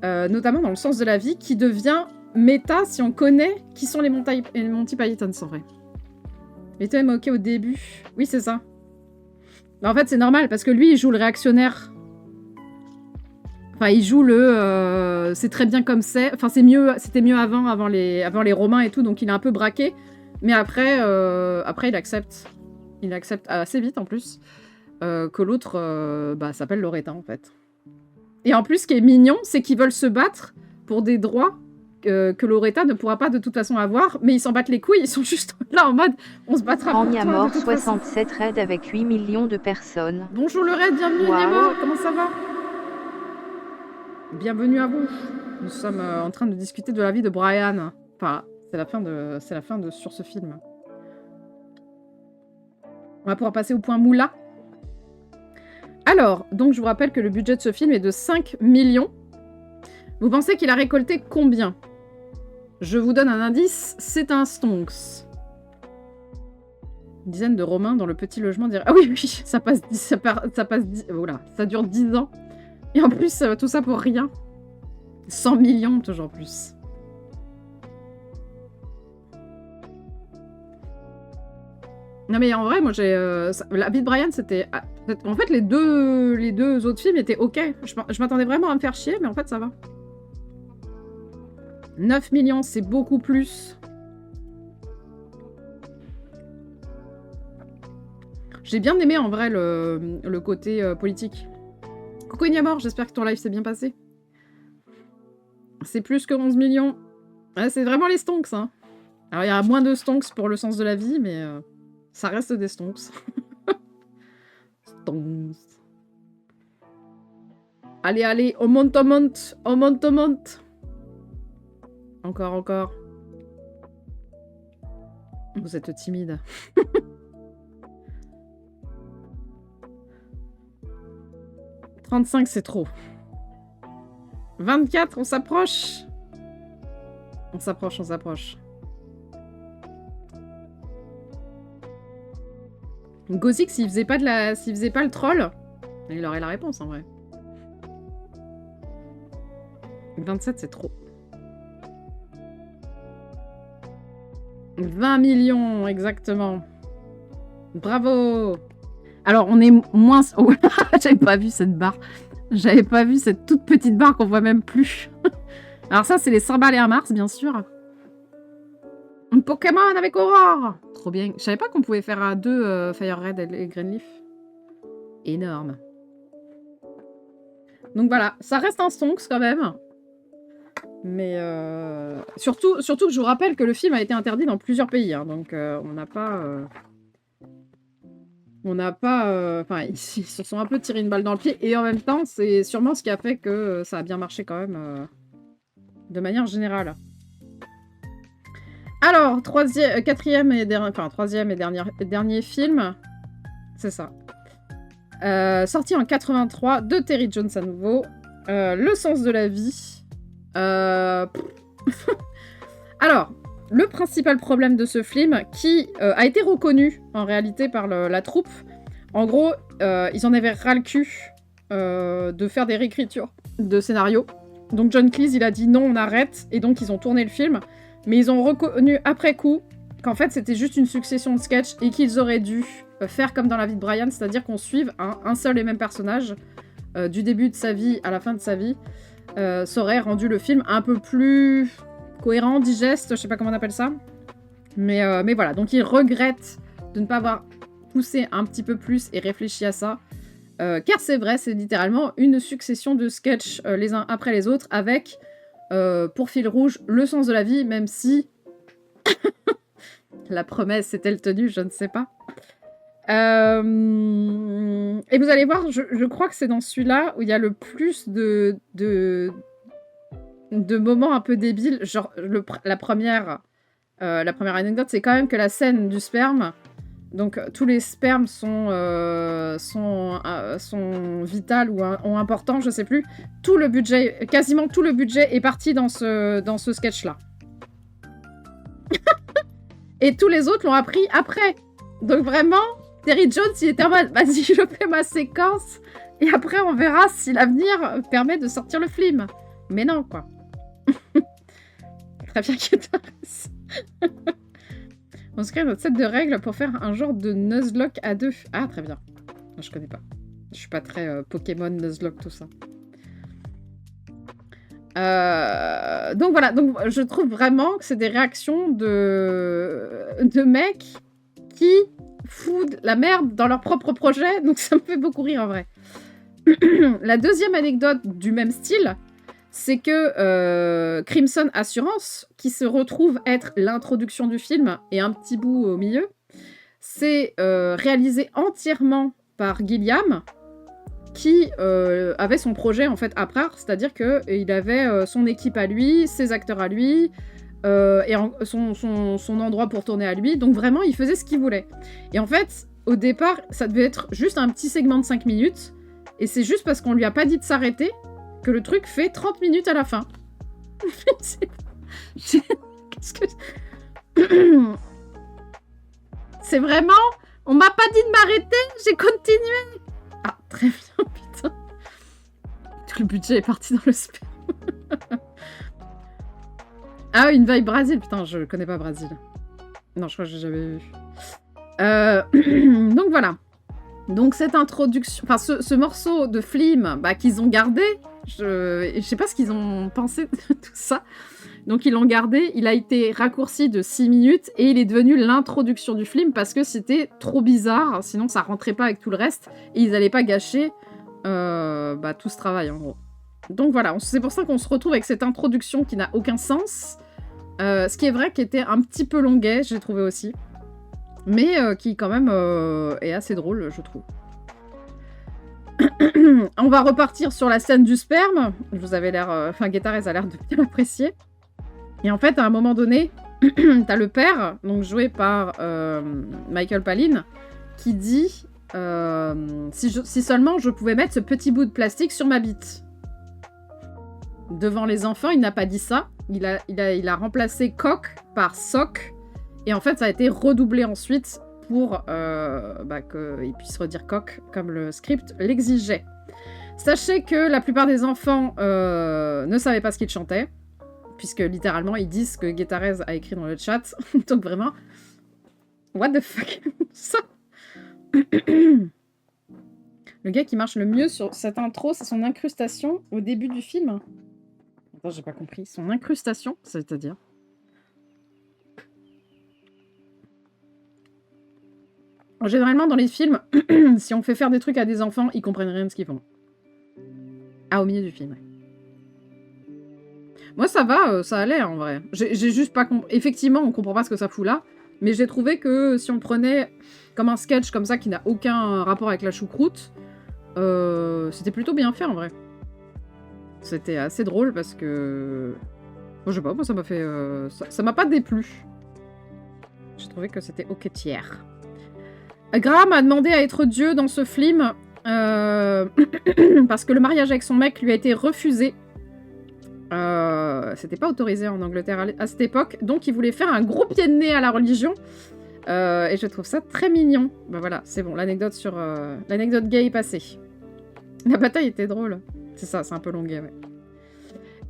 notamment dans le sens de la vie, qui devient méta si on connaît qui sont les Monty Python, en vrai. Mais toi, ok au début. Oui, c'est ça. En fait, c'est normal, parce que lui, il joue le réactionnaire. Enfin, il joue le... c'est très bien comme c'est. Enfin, c'était mieux avant les Romains et tout, donc il est un peu braqué. Mais après, il accepte. Il accepte assez vite, en plus, que l'autre s'appelle Loretta, en fait. Et en plus, ce qui est mignon, c'est qu'ils veulent se battre pour des droits que Loretta ne pourra pas de toute façon avoir, mais ils s'en battent les couilles, ils sont juste là en mode on se battra pour toi. Mort 67 raids avec 8 millions de personnes. Bonjour le raid, bienvenue Niamor, comment ça va? Bienvenue à vous. Nous sommes en train de discuter de la vie de Brian. Enfin, c'est la fin de sur ce film. On va pouvoir passer au point moula. Alors, donc je vous rappelle que le budget de ce film est de 5 millions. Vous pensez qu'il a récolté combien? Je vous donne un indice, c'est un stonks. Une dizaine de Romains dans le petit logement. Ah oui, ça passe 10... Voilà, ça dure 10 ans. Et en plus, tout ça pour rien. 100 millions, toujours plus. Non mais en vrai, moi j'ai... La vie de Brian, c'était... En fait, les deux autres films étaient ok. Je m'attendais vraiment à me faire chier, mais en fait, ça va. 9 millions, c'est beaucoup plus. J'ai bien aimé en vrai le côté politique. Coucou Niamor, j'espère que ton live s'est bien passé. C'est plus que 11 millions. Ouais, c'est vraiment les stonks, hein. Alors il y a moins de stonks pour le sens de la vie, mais ça reste des stonks. Stonks. Allez, allez, on monte, on monte, on monte, on monte. Encore, encore. Vous êtes timide. 35, c'est trop. 24, on s'approche. On s'approche, on s'approche. Gothic, s'il faisait pas le troll, il aurait la réponse en vrai. 27, c'est trop. 20 millions, exactement. Bravo. Alors, on est moins... Oh, j'avais pas vu cette barre. J'avais pas vu cette toute petite barre qu'on voit même plus. Alors ça, c'est les 100 balles et un Mars, bien sûr. Un Pokémon avec Aurore. Trop bien. Je savais pas qu'on pouvait faire à deux Fire Red et Greenleaf. Énorme. Donc voilà, ça reste un stonks quand même. Mais surtout que je vous rappelle que le film a été interdit dans plusieurs pays. Hein, donc on n'a pas... Enfin, ils se sont un peu tiré une balle dans le pied. Et en même temps, c'est sûrement ce qui a fait que ça a bien marché quand même de manière générale. Alors, troisième et dernier film. C'est ça. Sorti en 83 de Terry Jones à nouveau. Le sens de la vie. Alors, le principal problème de ce film, qui a été reconnu en réalité par la troupe, en gros, ils en avaient ras le cul de faire des réécritures de scénario. Donc John Cleese, il a dit non, on arrête, et donc ils ont tourné le film. Mais ils ont reconnu après coup qu'en fait c'était juste une succession de sketchs et qu'ils auraient dû faire comme dans la vie de Brian, c'est-à-dire qu'on suive un seul et même personnage du début de sa vie à la fin de sa vie. Ça aurait rendu le film un peu plus cohérent, digeste, je sais pas comment on appelle ça. Mais voilà, donc ils regrettent de ne pas avoir poussé un petit peu plus et réfléchi à ça. Car c'est vrai, c'est littéralement une succession de sketchs les uns après les autres avec, pour fil rouge, le sens de la vie, même si la promesse est-elle tenue, je ne sais pas. Et vous allez voir, je crois que c'est dans celui-là où il y a le plus de moments un peu débiles. Genre, la première anecdote, c'est quand même que la scène du sperme, donc tous les spermes sont vitales ou ont important, je sais plus. Tout le budget, quasiment tout le budget est parti dans ce sketch-là. Et tous les autres l'ont appris après. Donc vraiment, Terry Jones, il était en mode, vas-y, je fais ma séquence, et après on verra si l'avenir permet de sortir le film. Mais non, quoi. Très bien, Kétaris. On se crée notre set de règles pour faire un genre de Nuzlocke à deux. Ah, très bien. Je connais pas. Je suis pas très Pokémon, Nuzlocke, tout ça. Donc voilà, donc je trouve vraiment que c'est des réactions de mecs qui foutent la merde dans leur propre projet, donc ça me fait beaucoup rire en vrai. La deuxième anecdote du même style, c'est que Crimson Assurance, qui se retrouve être l'introduction du film et un petit bout au milieu, c'est réalisé entièrement par Gilliam, qui avait son projet en fait à part, c'est-à-dire qu'il avait son équipe à lui, ses acteurs à lui, et son endroit pour tourner à lui, donc vraiment il faisait ce qu'il voulait. Et en fait, au départ, ça devait être juste un petit segment de 5 minutes, et c'est juste parce qu'on lui a pas dit de s'arrêter que le truc fait 30 minutes à la fin. Qu'est-ce que... C'est vraiment... On m'a pas dit de m'arrêter, j'ai continué. Ah, très bien, putain. Tout le budget est parti dans le spam. Ah, une vibe Brésil. Putain, je connais pas Brésil. Non, je crois que j'ai jamais vu. Donc voilà. Donc cette introduction... Enfin, ce morceau de film qu'ils ont gardé, je sais pas ce qu'ils ont pensé de tout ça. Donc ils l'ont gardé, il a été raccourci de 6 minutes et il est devenu l'introduction du film parce que c'était trop bizarre, sinon ça rentrait pas avec tout le reste et ils allaient pas gâcher tout ce travail en gros. Donc voilà, c'est pour ça qu'on se retrouve avec cette introduction qui n'a aucun sens, ce qui est vrai qui était un petit peu longuet, j'ai trouvé aussi, mais qui quand même est assez drôle, je trouve. On va repartir sur la scène du sperme. Vous avez l'air... Enfin, Guettarez a l'air de bien l'apprécier. Et en fait, à un moment donné, t'as le père, donc joué par Michael Palin, qui dit si seulement je pouvais mettre ce petit bout de plastique sur ma bite. Devant les enfants, il n'a pas dit ça. Il a remplacé coq par soc. Et en fait, ça a été redoublé ensuite pour qu'il puisse redire coq comme le script l'exigeait. Sachez que la plupart des enfants ne savaient pas ce qu'ils chantaient, puisque littéralement ils disent que Guetarez a écrit dans le chat. Donc vraiment, what the fuck ça. Le gars qui marche le mieux sur cette intro, c'est son incrustation au début du film. Attends, j'ai pas compris. Son incrustation, c'est-à-dire? Généralement, dans les films, si on fait faire des trucs à des enfants, ils comprennent rien de ce qu'ils font. Ah, au milieu du film, ouais. Moi, ça va, ça allait, en vrai. J'ai juste pas compris. Effectivement, on comprend pas ce que ça fout là, mais j'ai trouvé que si on le prenait comme un sketch comme ça, qui n'a aucun rapport avec la choucroute, c'était plutôt bien fait, en vrai. C'était assez drôle, parce que... Bon, je sais pas, moi, ça m'a fait... ça m'a pas déplu. J'ai trouvé que c'était ok tiers. Graham a demandé à être Dieu dans ce film, parce que le mariage avec son mec lui a été refusé. C'était pas autorisé en Angleterre à cette époque, donc il voulait faire un gros pied de nez à la religion, et je trouve ça très mignon. Bah voilà, c'est bon, l'anecdote sur l'anecdote gay est passée. La bataille était drôle. C'est ça, c'est un peu longué, ouais.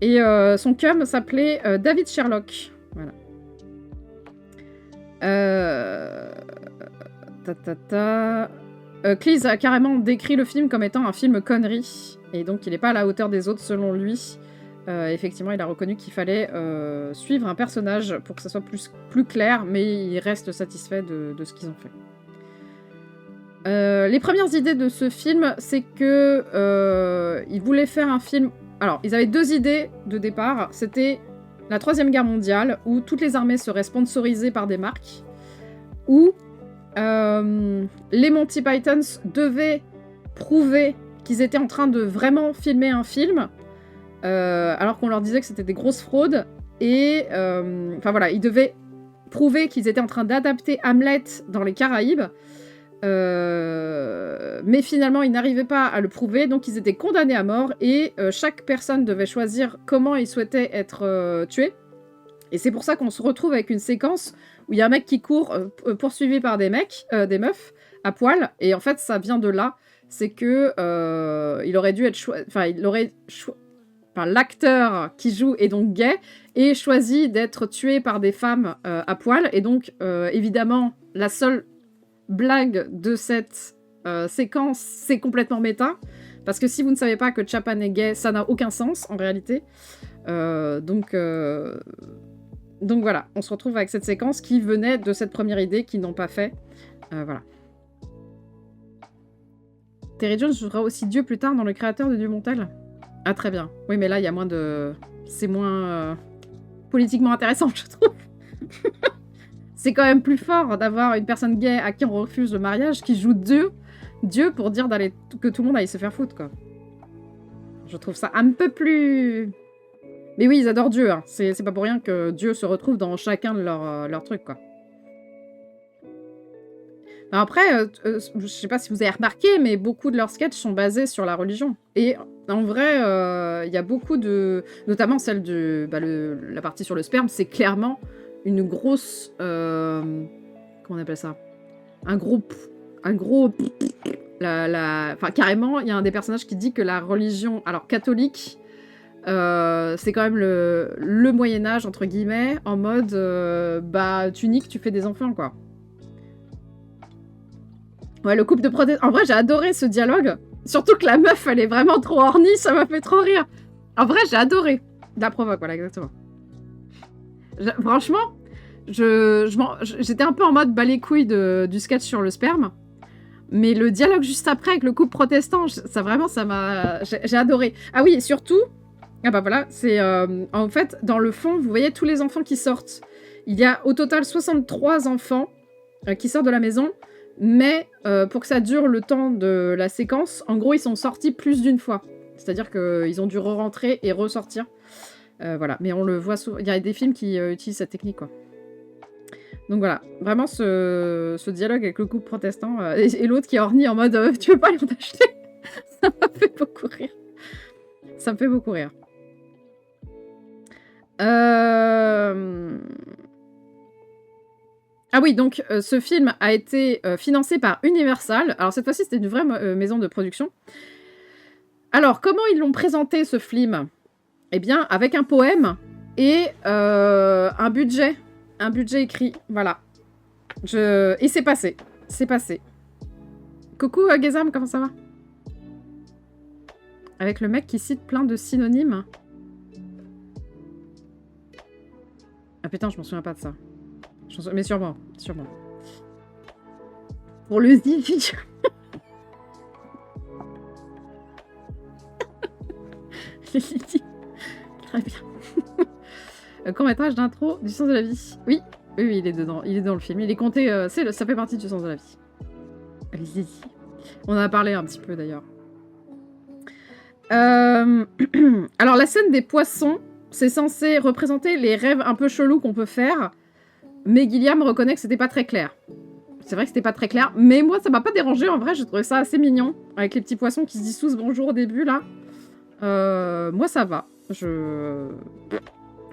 Et son cum s'appelait David Sherlock. Voilà. Cleese a carrément décrit le film comme étant un film connerie, et donc il n'est pas à la hauteur des autres selon lui. Effectivement, il a reconnu qu'il fallait suivre un personnage pour que ça soit plus clair, mais il reste satisfait de ce qu'ils ont fait. Les premières idées de ce film, c'est que ils voulaient faire un film... Alors, ils avaient deux idées de départ. C'était la Troisième Guerre mondiale, où toutes les armées seraient sponsorisées par des marques, où les Monty Pythons devaient prouver qu'ils étaient en train de vraiment filmer un film, alors qu'on leur disait que c'était des grosses fraudes, et enfin voilà, ils devaient prouver qu'ils étaient en train d'adapter Hamlet dans les Caraïbes, mais finalement ils n'arrivaient pas à le prouver, donc ils étaient condamnés à mort, et chaque personne devait choisir comment il souhaitait être tué. Et c'est pour ça qu'on se retrouve avec une séquence où il y a un mec qui court poursuivi par des meufs à poil, et en fait ça vient de là. C'est que il aurait dû être l'acteur qui joue est donc gay et choisit d'être tué par des femmes à poil, et donc évidemment la seule blague de cette séquence, c'est complètement méta, parce que si vous ne savez pas que Chapman est gay, ça n'a aucun sens en réalité. Donc voilà, on se retrouve avec cette séquence qui venait de cette première idée qu'ils n'ont pas fait. Voilà. Terry Jones jouera aussi Dieu plus tard dans Le Créateur de Dieu Montel. Ah très bien. Oui, mais là il y a moins de... C'est moins politiquement intéressant, je trouve. C'est quand même plus fort d'avoir une personne gay à qui on refuse le mariage qui joue Dieu pour dire que tout le monde aille se faire foutre, quoi. Je trouve ça un peu plus... Mais oui, ils adorent Dieu, hein. C'est pas pour rien que Dieu se retrouve dans chacun de leurs trucs, quoi. Alors après, je sais pas si vous avez remarqué, mais beaucoup de leurs sketchs sont basés sur la religion. Et en vrai, il y a beaucoup de... Notamment celle de... la partie sur le sperme, c'est clairement une grosse... comment on appelle ça? Un gros... Enfin, carrément, il y a un des personnages qui dit que la religion... Alors, catholique... c'est quand même le Moyen-Âge, entre guillemets, en mode tu niques, tu fais des enfants, quoi. Ouais, le couple de protestants. En vrai, j'ai adoré ce dialogue. Surtout que la meuf, elle est vraiment trop horny, ça m'a fait trop rire. En vrai, j'ai adoré. La provoque, voilà, exactement. Franchement, j'étais un peu en mode bas les couilles du sketch sur le sperme. Mais le dialogue juste après avec le couple protestant, ça m'a... J'ai adoré. Ah oui, et surtout... Ah bah voilà, c'est... en fait, dans le fond, vous voyez tous les enfants qui sortent. Il y a au total 63 enfants qui sortent de la maison, mais pour que ça dure le temps de la séquence, en gros, ils sont sortis plus d'une fois. C'est-à-dire qu'ils ont dû re-rentrer et ressortir. Voilà, mais on le voit souvent. Il y a des films qui utilisent cette technique, quoi. Donc voilà, vraiment ce dialogue avec le couple protestant et l'autre qui est orni en mode tu veux pas aller en acheter? Ça m'a fait beaucoup rire. Ça me fait beaucoup rire. Ah oui, donc ce film a été financé par Universal. Alors cette fois-ci, c'était une vraie maison de production. Alors, comment ils l'ont présenté, ce film? Eh bien, avec un poème et un budget écrit, voilà. Et c'est passé, c'est passé. Coucou, Gazam, comment ça va? Avec le mec qui cite plein de synonymes. Ah putain, je m'en souviens pas de ça. Mais sûrement, sûrement. Pour le zizi. Les zizi. Très bien. Court-métrage d'intro du sens de la vie. Oui, oui, il est dedans. Il est dans le film. Il est compté. Ça fait partie du sens de la vie. Les zizi. On en a parlé un petit peu d'ailleurs. Alors, la scène des poissons, c'est censé représenter les rêves un peu chelous qu'on peut faire. Mais Gilliam reconnaît que c'était pas très clair. C'est vrai que c'était pas très clair, mais moi ça m'a pas dérangé en vrai, j'ai trouvé ça assez mignon. Avec les petits poissons qui se disent tous bonjour au début là. Moi ça va. Je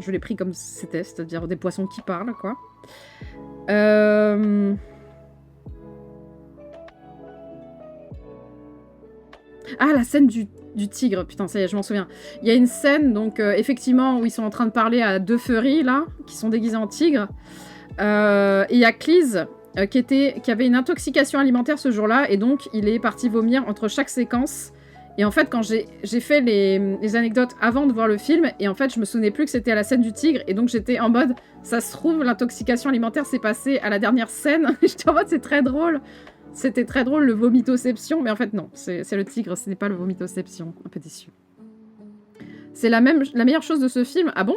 l'ai pris comme c'était, c'est-à-dire des poissons qui parlent quoi. Ah, la scène du tigre, putain ça y est, je m'en souviens. Il y a une scène donc effectivement où ils sont en train de parler à deux furries là, qui sont déguisés en tigres. Et il y a Cleese qui avait une intoxication alimentaire ce jour-là, et donc il est parti vomir entre chaque séquence. Et en fait, quand j'ai fait les anecdotes avant de voir le film, et en fait, je me souvenais plus que c'était à la scène du tigre, et donc j'étais en mode, ça se trouve, l'intoxication alimentaire s'est passée à la dernière scène. J'étais en mode, c'est très drôle. C'était très drôle, le vomitoception, mais en fait, non, c'est le tigre, ce n'est pas le vomitoception. Un peu déçu. C'est la meilleure chose de ce film. Ah bon?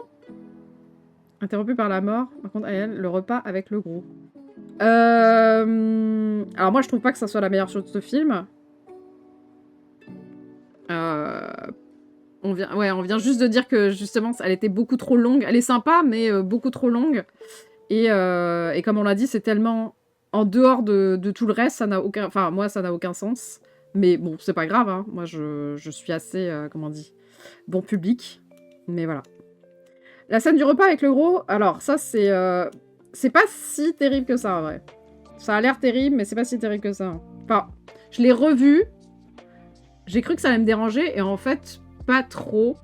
Interrompu par la mort. Par contre, elle, le repas avec le gros. Alors moi, je trouve pas que ça soit la meilleure chose de ce film. On vient juste de dire que justement, elle était beaucoup trop longue. Elle est sympa, mais beaucoup trop longue. Et comme on l'a dit, c'est tellement en dehors de tout le reste, ça n'a aucun... Enfin, moi, ça n'a aucun sens. Mais bon, c'est pas grave. Hein. Moi, je suis assez, comment on dit, bon public. Mais voilà. La scène du repas avec le gros, alors ça, c'est pas si terrible que ça, en vrai. Ça a l'air terrible, mais c'est pas si terrible que ça. Enfin, je l'ai revu. J'ai cru que ça allait me déranger, et en fait, pas trop.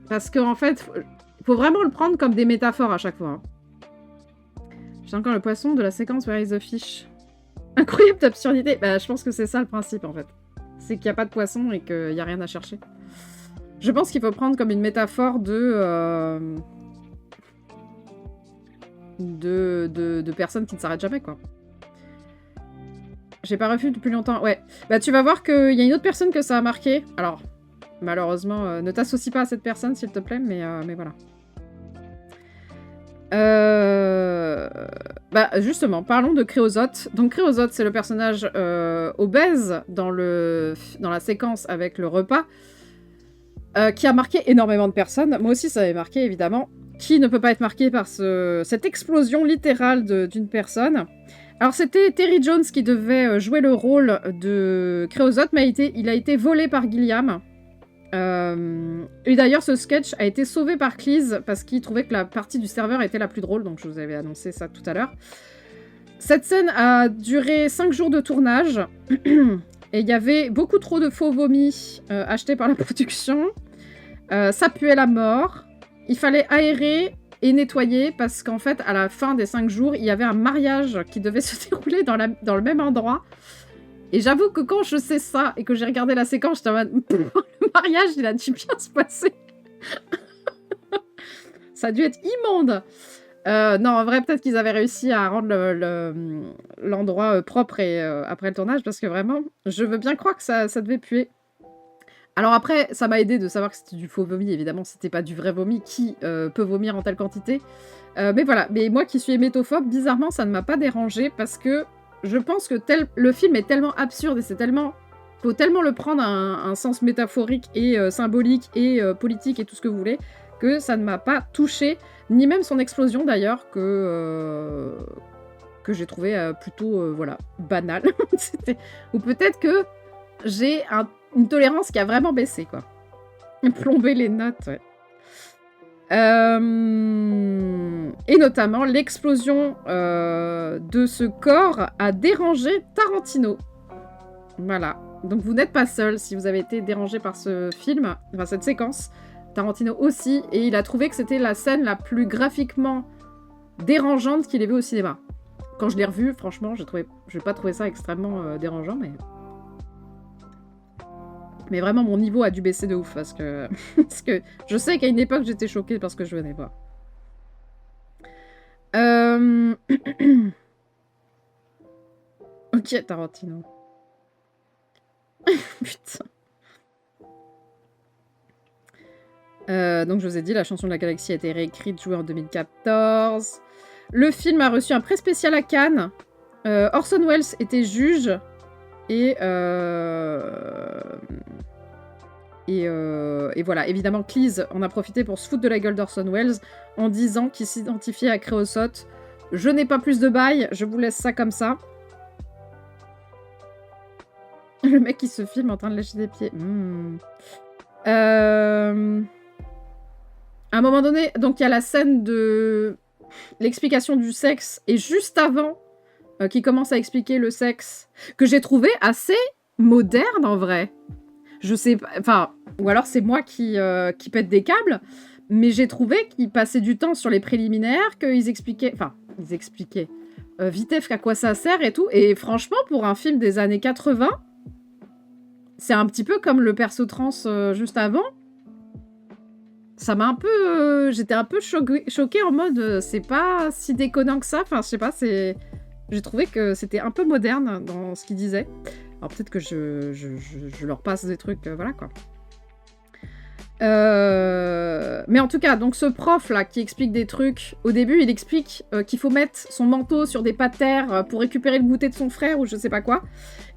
Parce qu'en fait, faut vraiment le prendre comme des métaphores à chaque fois. Hein. J'ai encore le poisson de la séquence Where is the fish. Incroyable absurdité. Bah, je pense que c'est ça le principe, en fait. C'est qu'il n'y a pas de poisson et qu'il n'y a rien à chercher. Je pense qu'il faut prendre comme une métaphore de personnes qui ne s'arrêtent jamais, quoi. J'ai pas revu depuis longtemps. Ouais. Bah, tu vas voir qu'il y a une autre personne que ça a marqué. Alors, malheureusement, ne t'associe pas à cette personne, s'il te plaît, mais voilà. Bah, justement, parlons de Créosote. Donc, Créosote, c'est le personnage obèse dans la séquence avec le repas. Qui a marqué énormément de personnes. Moi aussi, ça avait marqué, évidemment. Qui ne peut pas être marqué par cette explosion littérale d'une personne. Alors, c'était Terry Jones qui devait jouer le rôle de Créosote, mais il a été volé par Gilliam. Et d'ailleurs, ce sketch a été sauvé par Cleese parce qu'il trouvait que la partie du serveur était la plus drôle, donc je vous avais annoncé ça tout à l'heure. Cette scène a duré 5 jours de tournage. Et il y avait beaucoup trop de faux vomis achetés par la production. Ça puait la mort. Il fallait aérer et nettoyer parce qu'en fait, à la fin des 5 jours, il y avait un mariage qui devait se dérouler dans le même endroit. Et j'avoue que quand je sais ça et que j'ai regardé la séquence, j'étais en mode, le mariage, il a dû bien se passer. Ça a dû être immonde. Non, en vrai, peut-être qu'ils avaient réussi à rendre l'endroit propre et, après le tournage, parce que vraiment, je veux bien croire que ça devait puer. Alors après, ça m'a aidé de savoir que c'était du faux vomi, évidemment, c'était pas du vrai vomi. Qui peut vomir en telle quantité? Mais voilà, mais moi qui suis hémétophobe, bizarrement, ça ne m'a pas dérangé, parce que je pense que le film est tellement absurde, et faut tellement le prendre à un sens métaphorique et symbolique et politique et tout ce que vous voulez, que ça ne m'a pas touché, ni même son explosion d'ailleurs, que j'ai trouvé plutôt voilà, banal. Ou peut-être que j'ai une tolérance qui a vraiment baissé, quoi. Plomber les notes, ouais. Et notamment, l'explosion de ce corps a dérangé Tarantino. Voilà. Donc vous n'êtes pas seul si vous avez été dérangé par ce film, enfin cette séquence. Tarantino aussi, et il a trouvé que c'était la scène la plus graphiquement dérangeante qu'il ait vue au cinéma. Quand je l'ai revu, franchement, je n'ai pas trouvé ça extrêmement dérangeant, mais vraiment mon niveau a dû baisser de ouf parce que je sais qu'à une époque j'étais choquée parce que je venais voir. Ok, Tarantino. Putain. Donc je vous ai dit, la chanson de la galaxie a été réécrite, jouée en 2014. Le film a reçu un prix spécial à Cannes. Orson Welles était juge. Et voilà, évidemment, Cleese en a profité pour se foutre de la gueule d'Orson Welles en disant qu'il s'identifiait à Créosote. Je n'ai pas plus de bail, je vous laisse ça comme ça. Le mec qui se filme en train de lécher des pieds. À un moment donné, donc il y a la scène de l'explication du sexe, et juste avant qu'il commence à expliquer le sexe, que j'ai trouvé assez moderne en vrai. Je sais pas, enfin, ou alors c'est moi qui pète des câbles, mais j'ai trouvé qu'ils passaient du temps sur les préliminaires, qu'ils expliquaient, vitef à quoi ça sert et tout, et franchement, pour un film des années 80, c'est un petit peu comme le perso trans juste avant. Ça m'a un peu... j'étais un peu choquée en mode... c'est pas si déconnant que ça. Enfin, je sais pas, c'est... J'ai trouvé que c'était un peu moderne dans ce qu'il disait. Alors peut-être que je leur passe des trucs... voilà, quoi. Mais en tout cas, donc ce prof-là qui explique des trucs... Au début, il explique qu'il faut mettre son manteau sur des patères pour récupérer le goûter de son frère ou je sais pas quoi.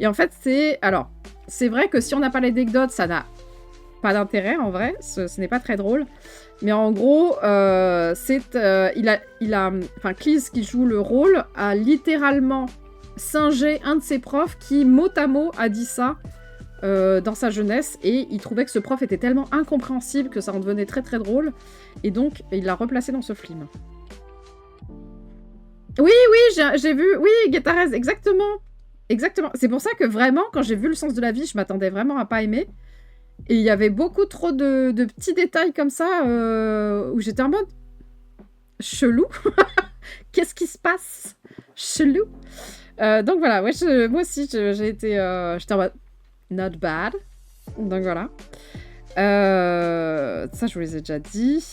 Et en fait, c'est... Alors, c'est vrai que si on n'a pas l'anecdote, ça n'a pas d'intérêt en vrai, ce n'est pas très drôle. Mais en gros, Cleese qui joue le rôle a littéralement singé un de ses profs qui mot à mot a dit ça dans sa jeunesse, et il trouvait que ce prof était tellement incompréhensible que ça en devenait très très drôle, et donc il l'a replacé dans ce film. Oui, j'ai vu, oui, Guettarez, exactement. Exactement. C'est pour ça que vraiment, quand j'ai vu Le Sens de la vie, je m'attendais vraiment à pas aimer. Et il y avait beaucoup trop de petits détails comme ça où j'étais en mode chelou. Qu'est-ce qui se passe? Chelou. Donc voilà, ouais, moi aussi j'ai été... j'étais en mode not bad. Donc voilà. Ça, je vous les ai déjà dit.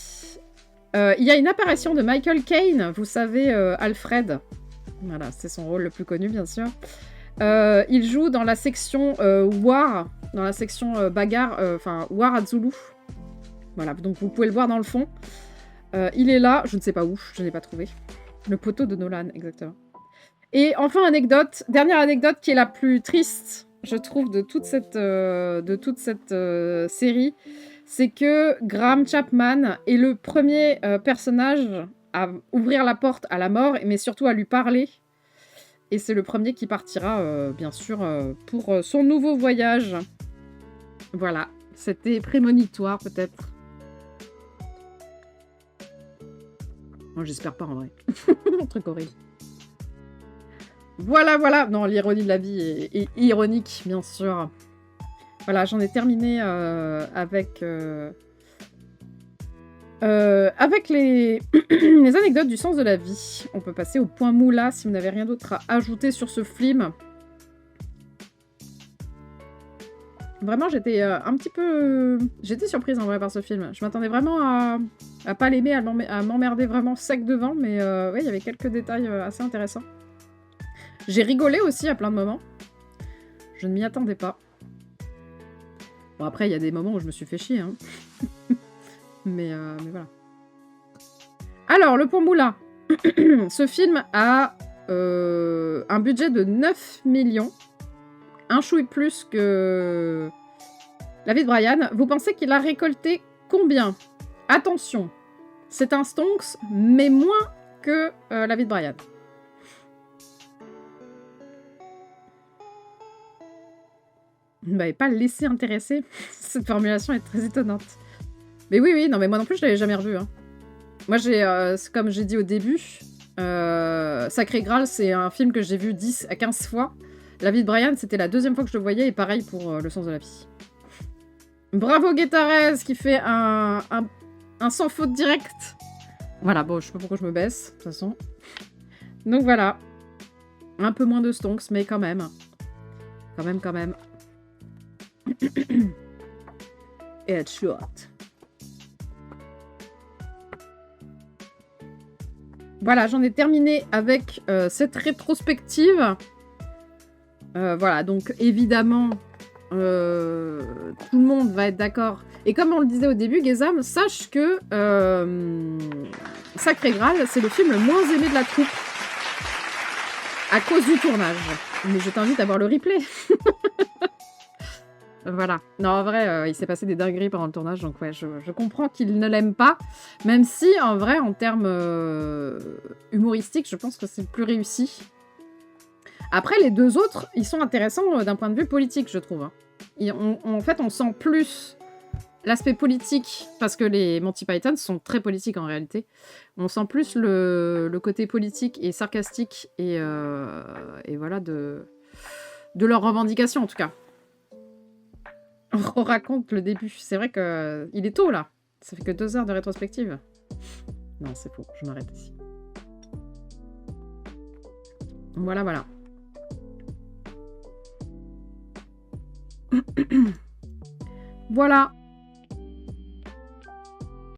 Il y a une apparition de Michael Caine, vous savez, Alfred. Voilà, c'est son rôle le plus connu, bien sûr. Il joue dans la section War, dans la section bagarre, enfin War à Zulu. Voilà, donc vous pouvez le voir dans le fond. Il est là, je ne sais pas où, je ne l'ai pas trouvé. Le poteau de Nolan, exactement. Et enfin, dernière anecdote qui est la plus triste, je trouve, de toute cette série, c'est que Graham Chapman est le premier personnage à ouvrir la porte à la mort, mais surtout à lui parler. Et c'est le premier qui partira, bien sûr, pour son nouveau voyage. Voilà, c'était prémonitoire, peut-être. Moi, j'espère pas, en vrai. Un truc horrible. Voilà. Non, l'ironie de la vie est ironique, bien sûr. Voilà, j'en ai terminé avec les... les anecdotes du sens de la vie. On peut passer au point moula si vous n'avez rien d'autre à ajouter sur ce film. Vraiment, j'étais un petit peu... J'étais surprise en vrai par ce film. Je m'attendais vraiment à pas l'aimer, à m'emmerder vraiment sec devant, mais ouais, il y avait quelques détails assez intéressants. J'ai rigolé aussi à plein de moments. Je ne m'y attendais pas. Bon, après, il y a des moments où je me suis fait chier, hein. mais voilà. Alors, le point moula. Ce film a un budget de 9 millions. Un chouille plus que La vie de Brian. Vous pensez qu'il a récolté combien? Attention, c'est un stonks, mais moins que La vie de Brian. Vous ne m'avez pas laissé intéresser. Cette formulation est très étonnante. Mais oui, non, mais moi non plus, je l'avais jamais revu. Hein. Moi, comme j'ai dit au début, Sacré Graal, c'est un film que j'ai vu 10 à 15 fois. La vie de Brian, c'était la deuxième fois que je le voyais, et pareil pour Le sens de la vie. Bravo Guetarez qui fait un sans faute direct. Voilà, bon, je sais pas pourquoi je me baisse, de toute façon. Donc voilà. Un peu moins de stonks, mais quand même. Quand même. Headshot. Voilà, j'en ai terminé avec cette rétrospective. Voilà, donc évidemment, tout le monde va être d'accord. Et comme on le disait au début, Gezam, sache que Sacré Graal, c'est le film le moins aimé de la troupe. À cause du tournage. Mais je t'invite à voir le replay. Voilà. Non, en vrai, il s'est passé des dingueries pendant le tournage, donc ouais, je comprends qu'il ne l'aime pas. Même si, en vrai, en termes humoristiques, je pense que c'est plus réussi. Après, les deux autres, ils sont intéressants d'un point de vue politique, je trouve. En fait, on sent plus l'aspect politique, parce que les Monty Python sont très politiques en réalité. On sent plus le côté politique et sarcastique et voilà, de leurs revendications, en tout cas. On raconte le début. C'est vrai qu'il est tôt, là. Ça fait que 2 heures de rétrospective. Non, c'est faux. Je m'arrête ici. Voilà, voilà. Voilà.